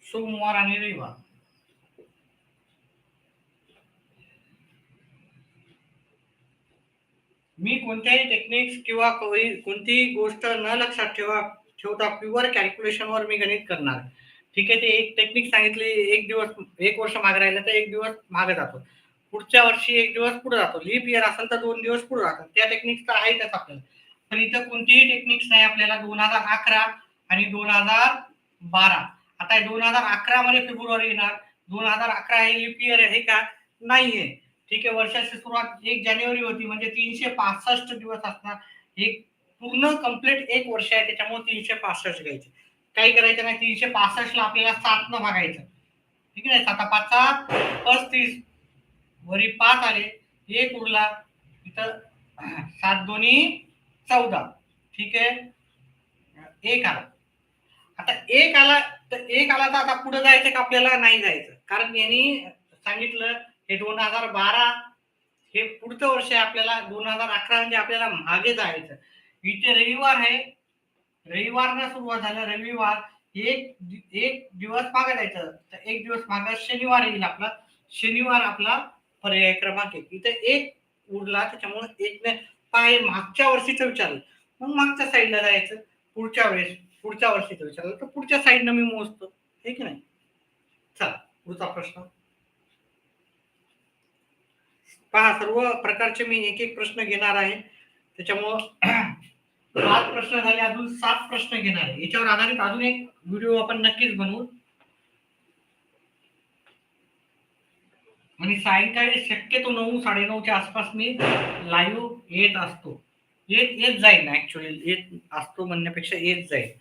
सोमवार आणि रविवार. मी कोणत्याही टेक्निक्स किंवा कोणतीही गोष्ट न लक्षात ठेवता प्युअर कॅल्क्युलेशनवर मी गणित करणार. ठीक आहे, ते एक टेक्निक सांगितली, 1 वर्ष मागे राहिलं तर 1 दिवस मागे जातो, पुढच्या वर्षी 1 दिवस पुढे जातो, लीप इयर असेल तर 2 दिवस पुढे जातात. त्या टेक्निक्स तर आहेतच आपल्याला, पण इथं कोणतीही टेक्निक्स नाही आपल्याला. 2011 आणि 2012. आता 2011 मध्ये फेब्रुवारी येणार, 2011 हे लीप इयर आहे का? नाहीये. ठीक आहे, वर्षाची सुरुवात 1 जानेवारी होती, म्हणजे 365 दिवस असणार. एक पूर्ण कंप्लीट 1 वर्ष आहे, त्याच्यामुळे 365 घ्यायचे. काही करायचं नाही, 365 ला आपल्याला 7 न भागायचं. ठीक आहे, 7 5 35, वरी 5 आले, 1 उरला इथं, 7 दोन्ही 14. ठीक आहे, 1 आला. आता 1 आला तर 1 आला तर आता पुढे जायचं का आपल्याला? नाही जायचं, कारण यांनी सांगितलं हे 2012 हे पुढचं वर्ष आहे, आपल्याला 2011 म्हणजे आपल्याला मागे जायचं. इथे रविवार आहे, रविवारनं सुरुवात झालं, रविवार एक दिवस मागे जायचं, तर 1 दिवस मागे शनिवार येईल आपला. शनिवार आपला पर्याय क्रमांक 1. इथे 1 उरला, त्याच्यामुळे 1 ने पाय मागच्या वर्षीचं विचारलं, मग मागच्या साईडला जायचं. पुढच्या वर्षीचं विचारलं तर पुढच्या साईडनं मी मोजतो. हे की नाही? चला पुढचा प्रश्न पहा. सर्व प्रकारचे मी एक एक प्रश्न घेणार आहे, त्याच्यामुळं 5 प्रश्न झाले, अजून 7 प्रश्न घेणार आहे. याच्यावर आधारित अजून एक व्हिडिओ आपण नक्कीच बनवू, आणि सायंकाळी शक्यतो 9 9:30च्या आसपास मी लाईव्ह येत असतो. येत जाईल ना, ऍक्च्युअली येत असतो म्हणण्यापेक्षा येत जाईल.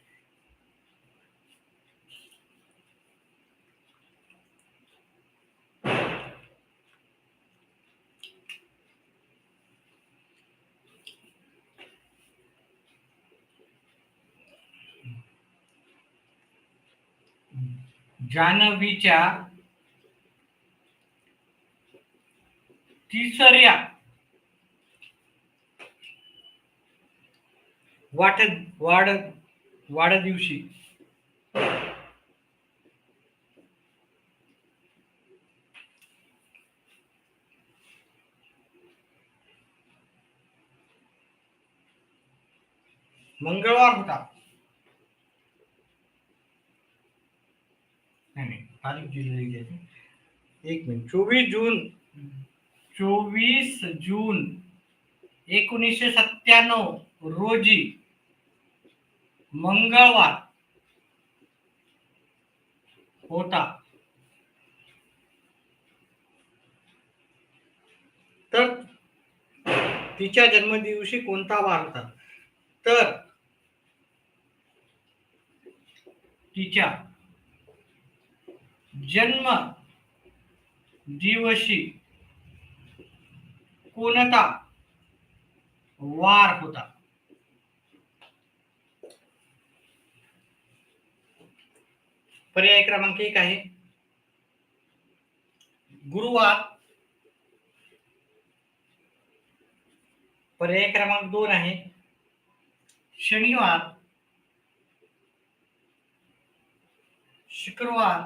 जान्हवीच्या तिसऱ्या वाढदिवशी मंगळवार होता. नाही, तारीख दिलेली आहे. 1 मिनिट. 24 जून 1997 रोजी मंगळवार होता. तर तिच्या जन्मदिवशी कोणता वार होता? तर तिच्या जन्म दिवशी कोणता वार होता? पर्याय क्रमांक 1 आहे गुरुवार, पर्याय क्रमांक 2 आहे शनिवार, शुक्रवार,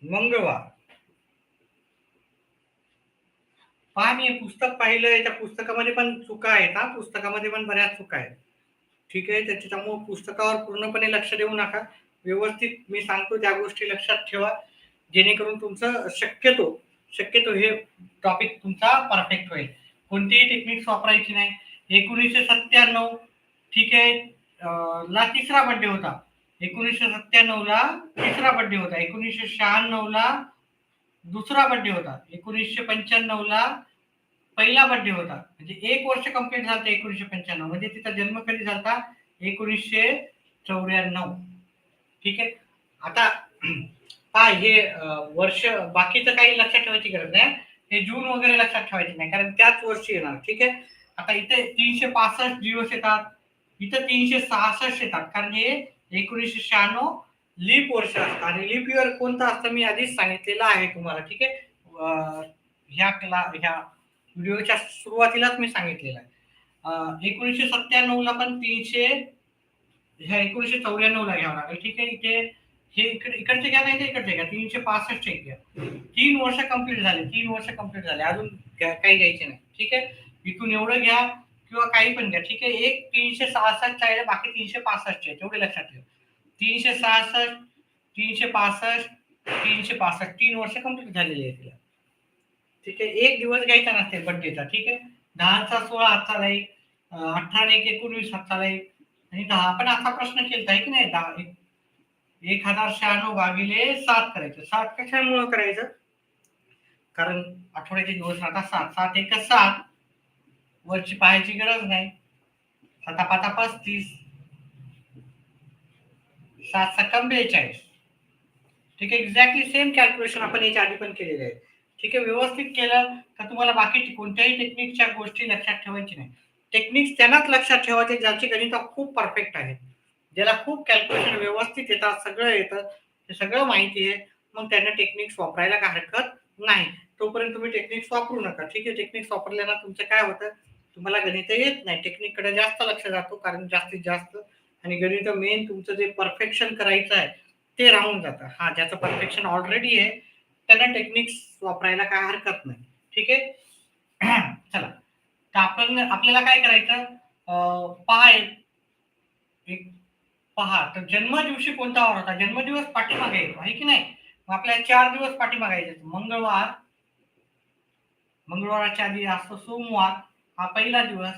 मंगळवार. पहा मी हे पुस्तक पाहिलंय, त्या पुस्तकामध्ये पण चुका आहेत हा, पुस्तकामध्ये पण बऱ्याच चुका आहेत. ठीक आहे, त्याच्यामुळे पुस्तकावर पूर्णपणे लक्ष देऊ नका. व्यवस्थित मी सांगतो त्या गोष्टी लक्षात ठेवा, जेणेकरून तुमचं शक्यतो हे टॉपिक तुमचा परफेक्ट होईल. कोणतीही टेक्निक्स वापरायची नाही. 1997 ठीक आहे ला तिसरा बर्थडे होता. 1997 ला तिसरा बर्थडे होता. 1996 ला दुसरा बर्थडे होता. 1995 ला पहिला बर्थडे होता. म्हणजे 1 वर्ष कंप्लीट झालं 1995 म्हणजे तिचा जन्म कधी झाला? 1994. ठीक आहे. आता पहा हे वर्ष बाकीचं काही लक्षात ठेवायची गरज नाही. हे जून वगैरे लक्षात ठेवायचे नाही, कारण त्याच वर्षी येणार. ठीक आहे. आता इथे 365 दिवस येतात, इथं 366 येतात, कारण हे 1996 लीप वर्ष असतं आणि लीप इयर कोणतं असतं मी आधीच सांगितलेलं आहे तुम्हाला. ठीक आहे. ह्या व्हिडिओच्या सुरुवातीलाच मी सांगितलेलं आहे. 1997 ला पण 300 ह्या 1994 ला घ्यावं लागेल. ठीक आहे. इथे हे इकडचे घ्या नाही इकडचे घ्या, 365 घ्या. 3 वर्ष कंप्लीट झाले, 3 वर्ष कंप्लीट झाले, अजून काही घ्यायचे नाही. ठीक आहे. इथून एवढं घ्या किंवा काही पण घ्या. ठीक आहे. एक 366 आहे, बाकी 365 आहे, तेवढे लक्षात ठेवा. 366 365 365 3 वर्ष कंप्लीट झालेली आहे तिला. ठीक आहे. एक दिवस घ्यायचा नसते बर्थडेचा. ठीक आहे. 10चा 16 हातचा राहील, 18 1 19 हातचा राहील आणि 10 पण असा प्रश्न केलता आहे की नाही, 1096 भागिले 7 करायचं. 7 कशामुळे करायचं? कारण आठवड्याचे दिवस राहतात 7. 7 1 7 वरची पाहायची गरज नाही. 7 5 35 7 7 42. ठीक आहे. एक्झॅक्टली सेम कॅल्क्युलेशन आपण याच्या आधी पण केलेलं आहे. ठीक आहे. व्यवस्थित केलं तर तुम्हाला बाकी कोणत्याही टेक्निकच्या गोष्टी लक्षात ठेवायची नाही. टेक्निक्स त्यांनाच लक्षात ठेवायचे ज्याची गणित खूप परफेक्ट आहे, ज्याला खूप कॅल्क्युलेशन व्यवस्थित येतात, सगळं येतं, ते सगळं माहिती आहे, मग त्यांना टेक्निक्स वापरायला काय हरकत नाही. तोपर्यंत तुम्ही टेक्निक्स वापरू नका. ठीक आहे. टेक्निक्स वापरल्यानं तुमचं काय होतं, तुम्हाला गणित येत नाही, टेक्निककडे जास्त लक्ष जातो, कारण जास्तीत जास्त आणि गणित मेन तुमचं जे परफेक्शन करायचं आहे ते राहून जातं. हा ज्याचं परफेक्शन ऑलरेडी आहे त्यांना टेक्निक्स वापरायला काय हरकत नाही. ठीक आहे. चला तर आपल्याला काय करायचं, पहा एक पहा तर जन्म दिवशी कोणता वार होता? जन्मदिवस पाठीमागे येतो आहे की नाही? मग आपल्याला 4 दिवस पाठीमागे यायचे. मंगळवाराच्या आधी असतो सोमवार, हा पहिला दिवस.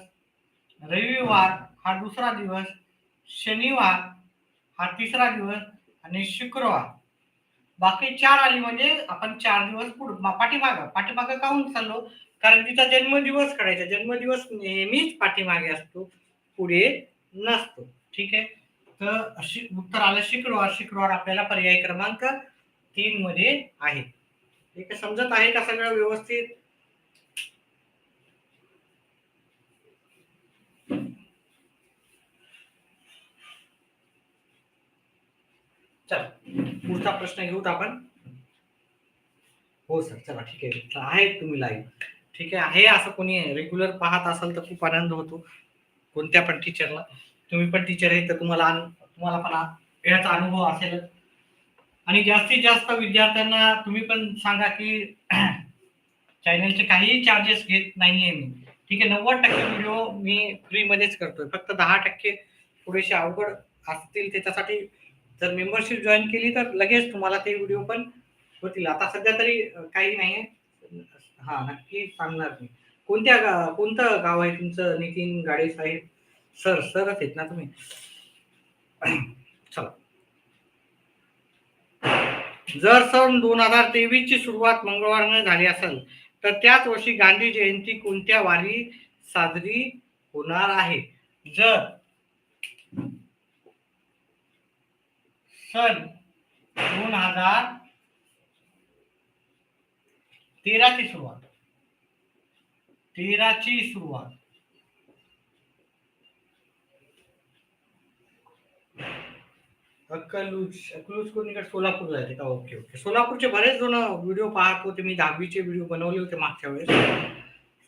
रविवार हा दुसरा दिवस. शनिवार हा तिसरा दिवस आणि शुक्रवार. बाकी 4 आली म्हणजे आपण 4 दिवस पाठीमागं काहून चाललो? कारण तिचा जन्मदिवस काढायचा. जन्मदिवस नेहमीच पाठीमागे असतो, पुढे नसतो. ठीक आहे. तर उत्तर आलं शुक्रवार. शुक्रवार आपल्याला पर्याय क्रमांक 3 मध्ये आहे. ठीक आहे. समजत आहे का सगळं व्यवस्थित? चला पुढचा प्रश्न घेऊत आपण. हो सर. चला ठीक आहे. आहेत तुम्ही लाईव्ह. ठीक आहे. असं कोणी रेग्युलर पाहत असाल तर खूप आनंद होतो, कोणत्या पण टीचरला. तुम्ही पण टीचर आहे तर तुम्हाला पण याचा अनुभव असेल. आणि जास्तीत जास्त विद्यार्थ्यांना तुम्ही पण सांगा की चॅनलचे काहीही चार्जेस घेत नाहीये मी. ठीक आहे. 90% व्हिडिओ मी फ्रीमध्येच करतोय. फक्त 10% थोडेसे अवघड असतील, त्याच्यासाठी जर मेंबरशिप जॉईन केली तर लगेच तुम्हाला ते व्हिडिओ पण होतील. आता सध्या तरी काही नाहीये. हा नक्की सांगणार मी. कोणतं गाव आहे तुमचं नितीन गाडे साहेब? सरच आहेत ना तुम्ही? चला. जर सन 2023 ची सुरुवात मंगळवारने झाली असेल तर त्याच वर्षी गांधी जयंती कोणत्या वारी साजरी होणार आहे? जर सन 2013 ची सुरुवात 13 ची सुरुवात अकलूज कोणीकडे सोलापूरला आहे का? Okay okay. सोलापूरचे बरेच जण व्हिडिओ पाहत होते. मी 10वीचे व्हिडिओ बनवले होते मागच्या वेळेस.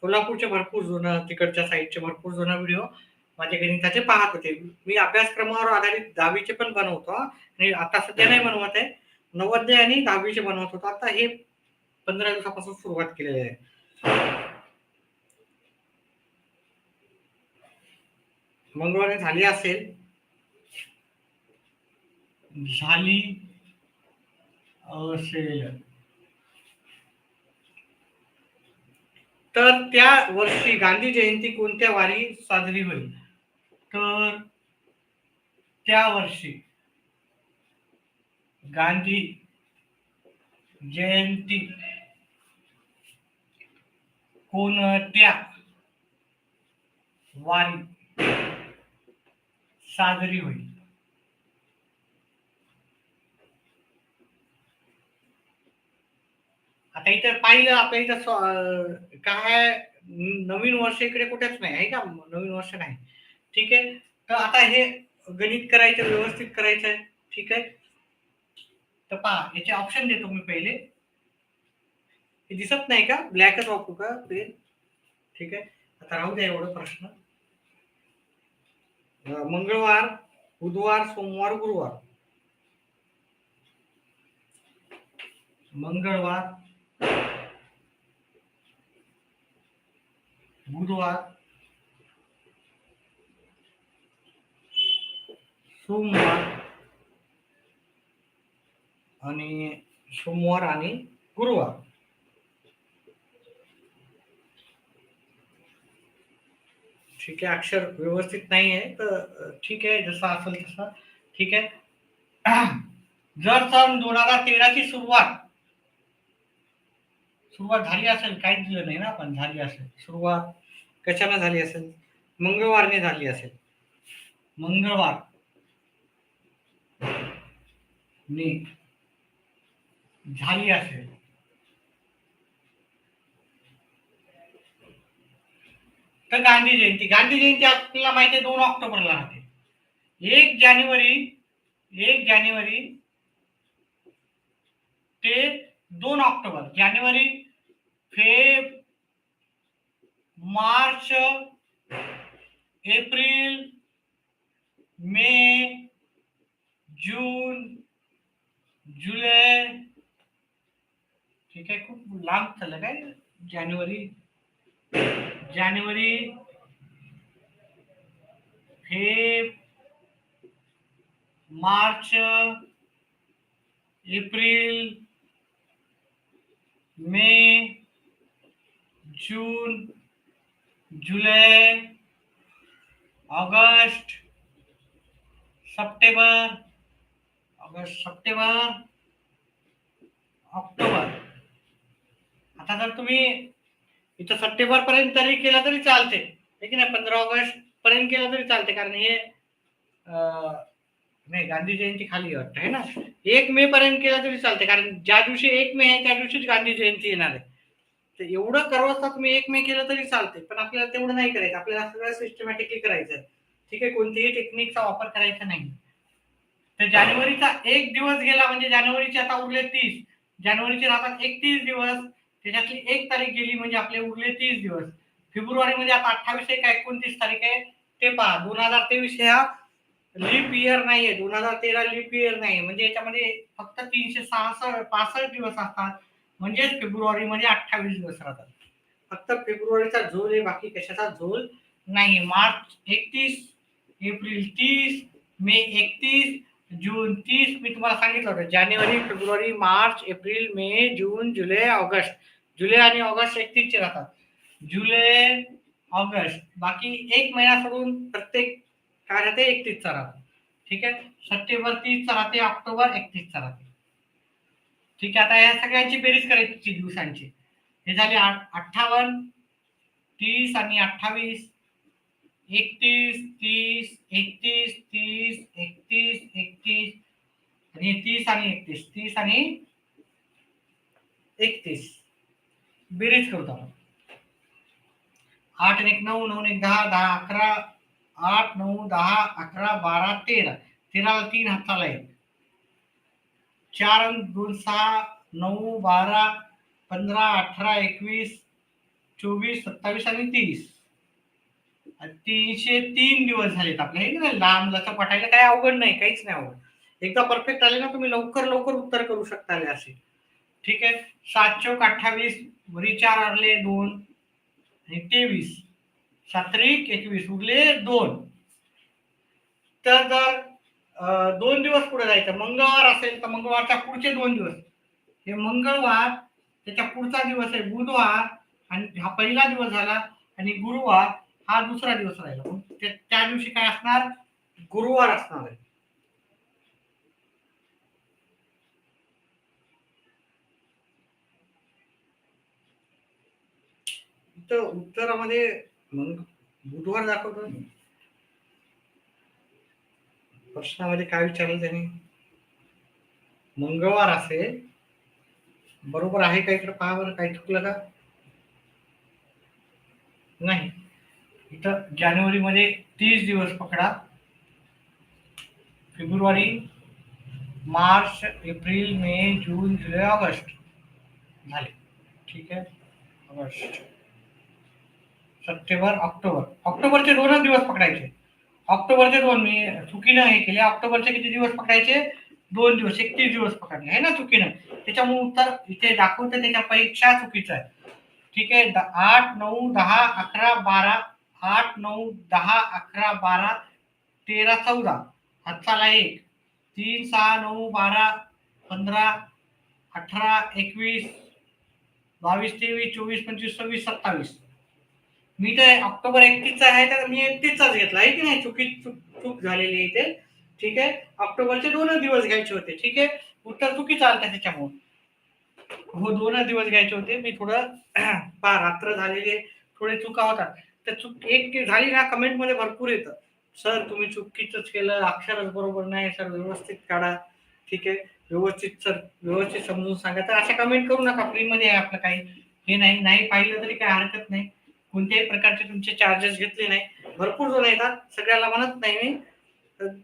सोलापूरचे भरपूर जण, तिकडच्या साईडचे भरपूर जण व्हिडिओ माझे गणिताचे पाहत होते. मी अभ्यासक्रमावर आधारित 10वीचे पण बनवतो आणि आता सध्या नाही बनवत आहे. नवोदय आणि 10वीचे बनवत होतो. आता हे 15 दिवसापासून सुरुवात केलेली आहे. मंगळवारी झाली असेल. झाली असेल तर त्या वर्षी गांधी जयंती कोणत्या वारी साजरी होईल? तर त्या वर्षी गांधी जयंती कोणत्या वारी साजरी होईल? आता इथं पाहिलं आपल्या इथं काय नवीन वर्ष इकडे कुठेच नाही आहे का? नवीन वर्ष नाही. ठीक आहे. तर आता हे गणित करायचं, व्यवस्थित करायचं आहे. ठीक आहे. तर पहा, याचे ऑप्शन देतो मी पहिले. हे दिसत नाही का? ब्लॅकच वापरू का पेन? ठीक आहे. आता राहू द्या एवढं प्रश्न. मंगळवार, बुधवार, सोमवार, गुरुवार. मंगळवार, बुधवार, सोमवार आणि गुरुवार. ठीक आहे. अक्षर व्यवस्थित नाही आहे तर ठीक आहे, जसं असेल तसं. ठीक आहे. जर सन 2013 ची सुरुवात झाली असेल, काहीच दिलं नाही ना आपण, झाली असेल सुरुवात कशाने झाली असेल? मंगळवारने झाली असेल. मंगळवार ने झाली असेल तर गांधी जयंती आपल्याला माहिती आहे 2 ऑक्टोबरला राहते. 1 जानेवारी ते 2 ऑक्टोबर. जानेवारी, Feb, March, April, May, June, जुलै. ठीक आहे. खूप लांब चाललं काय? जानेवारी, Feb, March, April, May, June, जुलै, ऑगस्ट, सप्टेंबर, ऑक्टोबर. आता जर तुम्ही इथं सप्टेंबर पर्यंत तरी केलं तरी चालते, ठीक आहे ना. 15 ऑगस्ट पर्यंत केलं तरी चालते, कारण हे नाही, गांधी जयंती खाली वाटतं आहे ना. 1 मे पर्यंत केलं तरी चालते, कारण ज्या दिवशी 1 मे आहे त्या दिवशीच गांधी जयंती येणार आहे. तर एवढं करवता तुम्ही 1 मे केलं तरी चालते, पण आपल्याला तेवढं नाही करायचं. आपल्याला सगळं सिस्टमॅटिकली करायचं आहे. ठीक आहे. कोणतीही टेक्निकचा वापर करायचा नाही. तर जानेवारीचा 1 दिवस गेला म्हणजे जानेवारीचे आता उरले 30. जानेवारीचे राहतात 31 दिवस. त्याच्यातली 1 तारीख गेली म्हणजे आपले उरले 30 दिवस. फेब्रुवारीमध्ये आता 28 आहे का 29 तारीख आहे ते पहा. 2023 हा लीप इयर नाहीये. 2013 लीप इयर नाही. म्हणजे याच्यामध्ये फक्त 365 दिवस असतात. म्हणजेच फेब्रुवारीमध्ये 28 दिवस राहतात. फक्त फेब्रुवारीचा झोल आहे, बाकी कशाचा झोल नाही. मार्च 31, एप्रिल 30, मे 31, जून 30. मी तुम्हाला सांगितलं होतं जानेवारी, फेब्रुवारी, मार्च, एप्रिल, मे, जून, जुलै, ऑगस्ट. जुलै आणि ऑगस्ट 31 चे राहतात. जुलै, ऑगस्ट, बाकी 1 महिना सोडून प्रत्येक काय राहते 31 चा राहतो. ठीक आहे. सप्टेंबर 30 चा राहते, ऑक्टोबर 31 चा राहते. ठीक आहे. आता या सगळ्यांची बेरीज करायची दिवसांची. हे झाले 58, 30 आणि 28, 31, 30, 31, 30, 31, 31 आणि 30 आणि 31, 30 आणि 31. बेरीज करतो आपण. 8 आणि 1 9, 9 आणि 1 10, 10 11, 8 9 10 11 12 13. 13ला 3 हाताला 1, 4 आणि 2 6, 9 12 15 18 21 24 27 आणि 30. 303 दिवस झालेत आपले, हे ना लांब लचक वाटायला काही अवघड नाही, काहीच नाही अवघड. एकदा परफेक्ट आले ना तुम्ही लवकर उत्तर करू शकता असे. ठीक आहे. 7 चौक 28, वरी 4 आरले 2 आणि 23, 7 21 उरले 2. तर जर 2 दिवस पुढे जायचं, मंगळवार असेल तर मंगळवारच्या पुढचे 2 दिवस, हे मंगळवार त्याच्या पुढचा दिवस आहे बुधवार, आणि हा पहिला दिवस झाला, आणि गुरुवार हा दुसरा दिवस राहिला. त्या दिवशी काय असणार, गुरुवार असणार आहे. तर उत्तरामध्ये मग बुधवार दाखवतो. प्रश्नामध्ये काय विचारलं त्यांनी, मंगळवार असेल, बरोबर आहे का, इकडे पहा बरं काही चुकलं का नाही. इथं जानेवारी मध्ये 30 दिवस पकडा, February March April May June जुलै ऑगस्ट झाले. ठीक आहे. ऑगस्ट सप्टेंबर ऑक्टोबरचे 2च दिवस पकडायचे. ऑक्टोबरचे 2 मी चुकीनं हे केले. ऑक्टोबरचे किती दिवस पकडायचे, 2 दिवस, 31 दिवस पकडले आहे ना चुकीनं. त्याच्यामुळे उत्तर इथे दाखवतं त्याच्या परीक्षा चुकीचं आहे. ठीक आहे. 8 9 10 11 12 8 9 10 11 12 13 14 हाताला 1, 3 6 9 12 15 18 21 22 23 24 25 26 27. मी तर ऑक्टोबर 31चा आहे, तर मी 31चाच घेतला आहे की नाही, चूक झालेली इथे. ठीक आहे. ऑक्टोबरचे 2च दिवस घ्यायचे होते. ठीक आहे. उत्तर चुकीचं आलं त्याच्यामुळे. हो 2च दिवस घ्यायचे होते. मी थोडं रात्र झालेली आहे, थोडे चुका होतात. तर चूक एक झाली ना, कमेंट मध्ये भरपूर येतं, सर तुम्ही चुकीचंच केलं, अक्षरच बरोबर नाही, सर व्यवस्थित काढा. ठीक आहे. व्यवस्थित समजून सांगा. तर अशा कमेंट करू नका, फ्रीमध्ये आहे आपलं, काही हे नाही पाहिलं तरी काही हरकत नाही. कोणत्याही प्रकारचे तुमचे चार्जेस घेतले नाही. भरपूर जण येतात, सगळ्याला म्हणत नाही मी.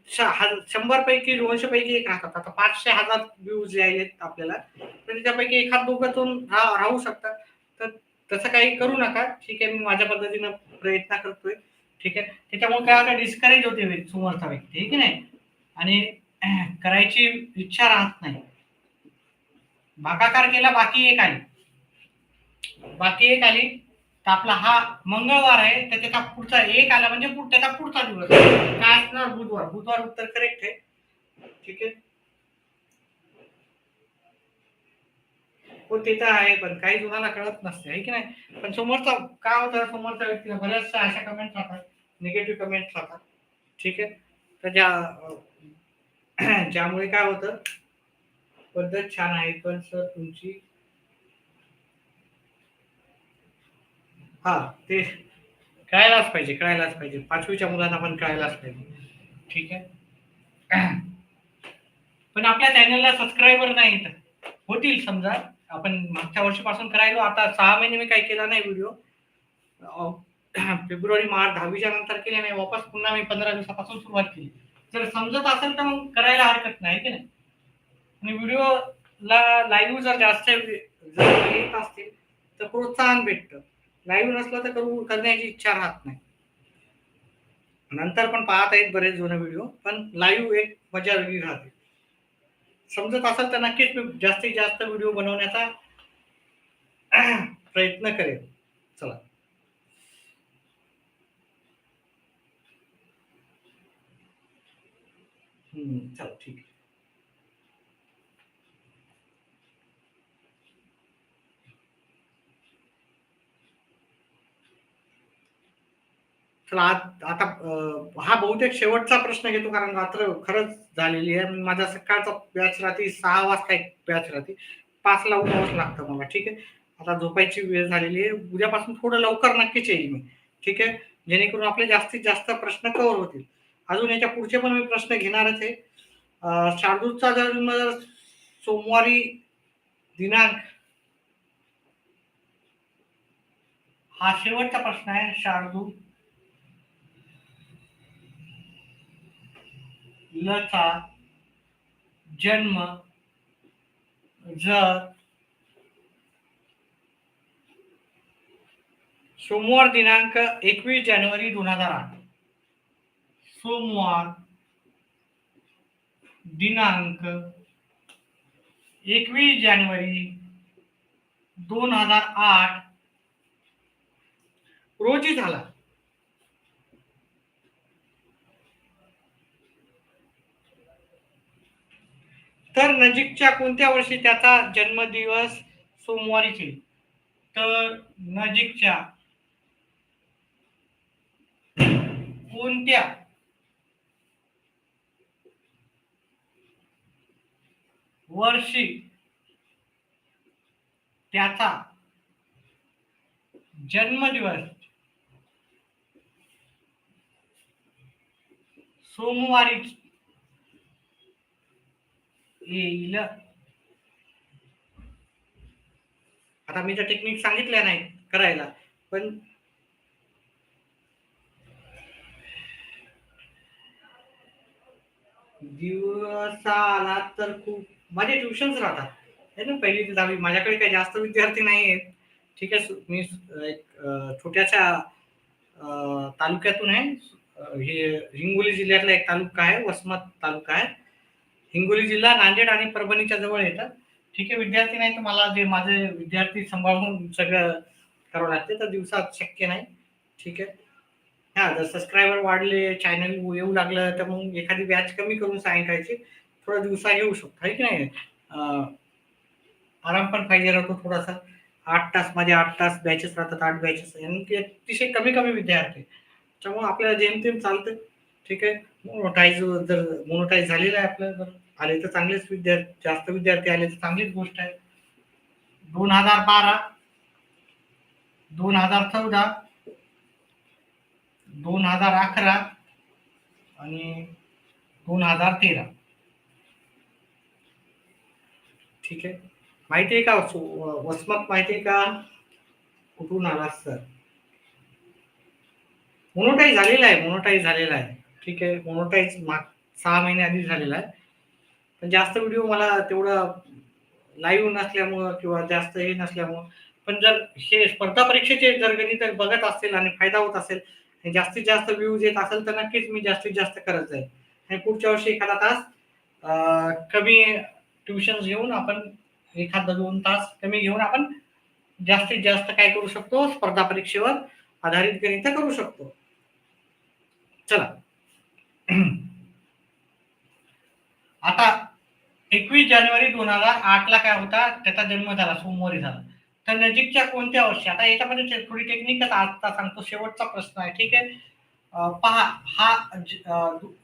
100 पैकी 200 पैकी एक राहतात. आता 500 1000 व्ह्यूज यायलेत आपल्याला, तर त्याच्यापैकी एखाद दोघातून राहू शकतात. तर तसं काही करू नका. ठीक आहे. मी माझ्या पद्धतीनं प्रयत्न करतोय. ठीक आहे. त्याच्यामुळे काय होतं, डिस्करेज होते समोरचा व्यक्ती, आहे की नाही, आणि करायची इच्छा राहत नाही. भागाकार केला, बाकी एक आली, तर आपला हा मंगळवार आहे, तर त्याचा पुढचा एक आला म्हणजे त्याचा पुढचा दिवस काय असणार, बुधवार उत्तर करेक्ट आहे. ठीक आहे. हो ते तर आहे, पण काही जणांना कळत नसते, आहे की नाही. पण समोरचा काय होतं, समोरच्या व्यक्तीला बऱ्याचशा अशा कमेंट राहतात, निगेटिव्ह कमेंट राहतात. ठीक आहे. तर ज्यामुळे काय होतं, पद्धत छान आहे पण सर तुमची, हा ते कळायलाच पाहिजे. 5वीच्या मुलांना पण कळायलाच पाहिजे. ठीक आहे. पण आपल्या चॅनलला सबस्क्रायबर नाही होतील, समजा आपण मागच्या वर्षीपासून करायलो, आता 6 महिने मी काही केला नाही व्हिडिओ. फेब्रुवारी मार्च 10वीच्या नंतर केले नाही, वापस पुन्हा मी 15 दिवसापासून सुरुवात केली. जर समजत असेल तर मग करायला हरकत नाही की नाही. आणि व्हिडिओला लाईव्ह जर जास्त येत असतील तर प्रोत्साहन भेटतं. लाईव्ह नसलं तर करण्याची इच्छा राहत नाही. नंतर पण पाहत आहेत बरेच जुने व्हिडिओ, पण लाईव्ह एक मजा वेगळी राहते. समजत असेल तर नक्कीच मी जास्तीत जास्त व्हिडिओ बनवण्याचा प्रयत्न करेन. चला. चला ठीक आहे. चला आता हा बहुतेक शेवटचा प्रश्न घेतो, कारण रात्र खरंच झालेली आहे. माझा सकाळचा बॅच राहते, 6 वाजता एक बॅच राहते, 5ला उठावंच लागतं मला. ठीक आहे. आता झोपायची वेळ झालेली आहे. उद्यापासून थोडं लवकर नक्कीच येईल मी. ठीक आहे. जेणेकरून आपले जास्तीत जास्त प्रश्न कव्हर होतील. अजून याच्या पुढचे पण मी प्रश्न घेणारच आहे. शार्दूलचा जन्म सोमवारी दिनांक, हा शेवटचा प्रश्न आहे. शार्दूल लचा जन्म जर सोमवार दिनांक 21 जानेवारी 2008, सोमवार दिनांक 21 जानेवारी 2008 रोजी झाला. तर नजीकच्या कोणत्या वर्षी त्याचा जन्मदिवस सोमवारीच येईल? तर नजीकच्या कोणत्या वर्षी त्याचा जन्मदिवस सोमवारीच येईल? आता मी तर टेक्निक सांगितल्या नाही करायला, पण दिवसाला तर खूप माझे ट्युशन्स राहतात है ना, 1ली ते 10वी. माझ्याकडे काही जास्त विद्यार्थी नाही आहेत. ठीक आहे. मी एक छोट्याशा तालुक्यातून आहे. हे हिंगोली जिल्ह्यातला एक तालुका आहे, वसमत तालुका आहे. हिंगोली जिल्हा नांदेड आणि परभणीच्या जवळ येतात. ठीक आहे. विद्यार्थी नाही तर मला जे माझे विद्यार्थी सांभाळून सगळं करावं लागते, तर दिवसात शक्य नाही. ठीक आहे. हां, जर सबस्क्रायबर वाढले, चॅनल येऊ लागलं, तर मग एखादी बॅच कमी करून सायंकाळची थोडा दिवसा येऊ शकतो, आहे की नाही? आराम पण पाहिजे राहतो थोडासा. 8 तास, माझे 8 तास बॅचेस राहतात, 8 बॅचेस आणि ते अतिशय कमी-कमी विद्यार्थी. त्यामुळे आपल्याला जेमतेम चालतं. ठीक आहे. मोनोटाईज झालेलं आहे आपलं, जर आले तर चांगलेच जास्त विद्यार्थी आले तर चांगलीच गोष्ट आहे. 2012, 2014, 2011 आणि 2013. ठीक आहे. माहिती आहे का वसमत माहिती आहे का? कुठून आला सर? मोनोटाईज झालेला आहे. ठीक आहे. मोनोटाईज 6 महिने आधी झालेला आहे. पण जास्त व्हिडिओ मला तेवढं लाईव्ह नसल्यामुळं किंवा जास्त हे नसल्यामुळं, पण जर हे स्पर्धा परीक्षेचे जर गणित बघत असतील आणि फायदा होत असेल आणि जास्तीत जास्त व्ह्यूज येत असेल, तर नक्कीच मी जास्तीत जास्त करत जाईल. आणि पुढच्या वर्षी एखादा तास कमी ट्युशन्स घेऊन आपण, एखादा 2 तास कमी घेऊन आपण जास्तीत जास्त काय करू शकतो, स्पर्धा परीक्षेवर आधारित गणित करू शकतो. चला. आता 21 जानेवारी 2008 काय होता, त्याचा जन्म झाला, सोमवारी झाला. तर नजीकच्या कोणत्या वर्षी, आता याच्यामध्ये थोडी टेक्निकच आता सांगतो, शेवटचा प्रश्न आहे. ठीक आहे. पहा, हा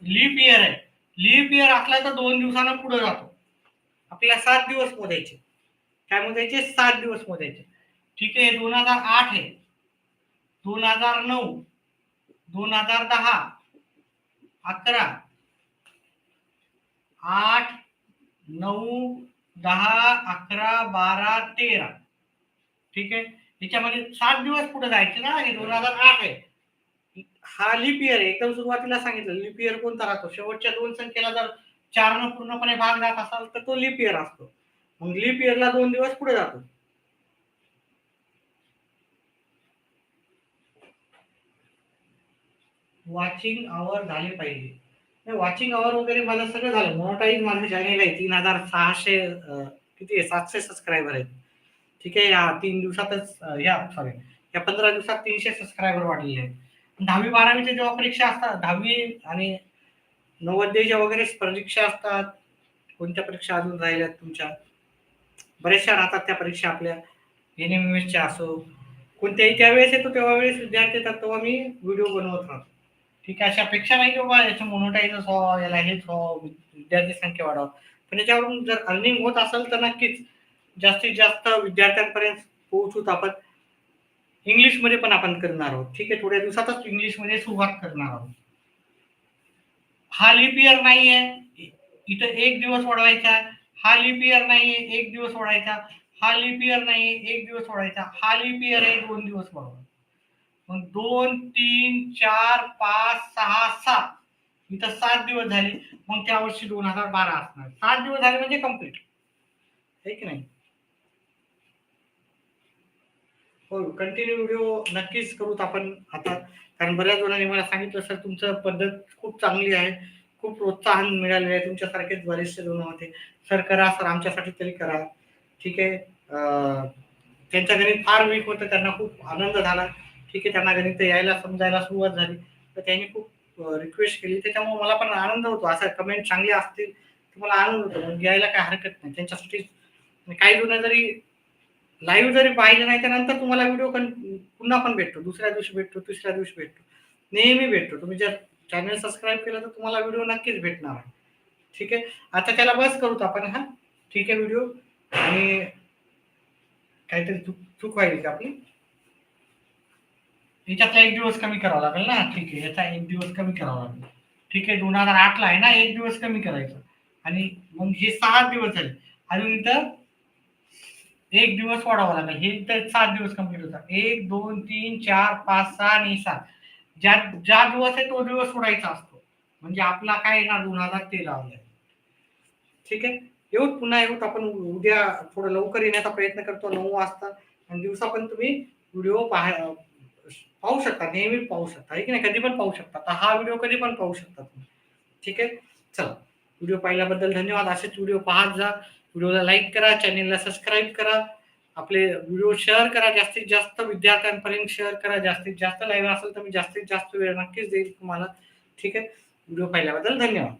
लीप इयर आहे. लीप इयर असला तर 2 दिवसानं पुढे जातो. आपल्याला 7 दिवस मोजायचे. काय मोजायचे? 7 दिवस मोजायचे. ठीक आहे. 2008 आहे, 2009, 2010, 11, 8, 9, 10, 11, 12, 13. ठीक आहे. याच्यामध्ये 7 दिवस पुढे जायचे ना, हे 2008 आहे. हा लीप इयर आहे. एकदम सुरुवातीला सांगितलं लीप इयर कोणता राहतो, शेवटच्या 2 संख्येला जर 4 न पूर्णपणे भाग जात असाल तर तो लीप इयर असतो. मग लीप इयरला 2 दिवस पुढे जातो. वॉचिंग आवर झाले पाहिजे. वॉचिंग आवर वगैरे मला सगळं झालं. मोनोटाईज माझं चॅनेल आहे. 3600 किती आहे, 700 सबस्क्रायबर आहेत. ठीक आहे. या 3 दिवसातच या 15 दिवसात 300 सबस्क्रायबर वाढलेले आहेत. 10वी-12वीच्या जेव्हा परीक्षा असतात, 10वी आणि नवोदयच्या वगैरे परीक्षा असतात, कोणत्या परीक्षा अजून राहिल्यात तुमच्या, बऱ्याचशा राहतात त्या परीक्षा आपल्या, NMMSच्या असो, कोणत्याही त्यावेळेस येतो तेव्हा वेळेस विद्यार्थी येतात, तेव्हा मी व्हिडिओ बनवत राहतो. ठीक आहे. अशा अपेक्षा नाही की बाबा याचं मोनोटाईजच व्हावं, याला हेच व्हावं, विद्यार्थी संख्या वाढावं. पण याच्यावरून जर अर्निंग होत असेल तर नक्कीच जास्तीत जास्त विद्यार्थ्यांपर्यंत पोहोचूत आपण. इंग्लिशमध्ये पण आपण करणार आहोत. ठीक आहे. थोड्या दिवसातच इंग्लिशमध्ये सुरुवात करणार आहोत. हा लीप इयर नाहीये, इथं 1 दिवस वाढवायचा. हा लीप इयर नाहीये, 1 दिवस वाढायचा. हा लीप इयर नाहीये, 1 दिवस वाढायचा. हा लीप इयर आहे, 2 दिवस वाढवा. मग 2, 3, 4, 5, 6, 7. इथं 7 दिवस झाले, मग त्या वर्षी 2012 असणार. 7 दिवस झाले म्हणजे कंप्लीट, आहे की नाही? हो, कंटिन्यू व्हिडिओ नक्कीच करूत आपण आता, कारण बऱ्याच जणांनी मला सांगितलं, सर तुमचं पद्धत खूप चांगली आहे, खूप प्रोत्साहन मिळालेलं आहे. तुमच्यासारखेच बरेचसे जण होते, सर करा, सर आमच्यासाठी तरी करा. ठीक आहे. त्यांच्या गणित फार वीक होतं, त्यांना खूप आनंद झाला. ठीक आहे, त्यांना गणित यायला समजायला सुरुवात झाली, तर त्यांनी खूप रिक्वेस्ट केली. त्याच्यामुळे मला पण आनंद होतो, असं कमेंट चांगले असतील तर मला आनंद होतो, मग यायला काही हरकत नाही त्यांच्यासाठी. काही जण जरी लाईव्ह जरी पाहिलं नाही, त्यानंतर तुम्हाला व्हिडिओ पुन्हा पण भेटतो, दुसऱ्या दिवशी भेटतो, तिसऱ्या दिवशी भेटतो, नेहमी भेटतो. तुम्ही जर चॅनल सबस्क्राईब केलं तर तुम्हाला व्हिडिओ नक्कीच भेटणार आहे. ठीक आहे, आता त्याला बस करूत आपण. हा, ठीक आहे. व्हिडिओ आणि काहीतरी चूक चूक व्हायली का आपली? याच्यातला एक दिवस कमी करावा लागेल ना. ठीक आहे, याचा एक दिवस कमी करावा लागेल. ठीक आहे, 2008 ला आहे ना, एक दिवस कमी करायचं. आणि मग हे 6 दिवस झाले, अजून इथं एक दिवस वाढावा लागेल. हे तर 7 दिवस कंप्लीट होतात. 1, 2, 3, 4, 5, 6 आणि 7. ज्या ज्या दिवस आहे तो दिवस सोडायचा असतो. म्हणजे आपला काय येणार, 2013 ला. ठीक आहे. येऊत, पुन्हा येऊत आपण उद्या. थोडं लवकर येण्याचा प्रयत्न करतो, 9 वाजता. आणि दिवसा पण तुम्ही व्हिडिओ पाहू शकता, नेहमी पाहू शकता, आहे की नाही? कधी पण पाहू शकता. तर हा व्हिडिओ कधी पण पाहू शकता तुम्ही. ठीक आहे. चला, व्हिडिओ पाहिल्याबद्दल धन्यवाद. असेच व्हिडिओ पाहत जा. व्हिडिओला लाईक करा, चॅनेलला सबस्क्राईब करा, आपले व्हिडिओ शेअर करा, जास्तीत जास्त विद्यार्थ्यांपर्यंत शेअर करा. जास्तीत जास्त लाईव्ह असेल तर मी जास्तीत जास्त वेळ नक्कीच देईल तुम्हाला. ठीक आहे. व्हिडिओ पाहिल्याबद्दल धन्यवाद.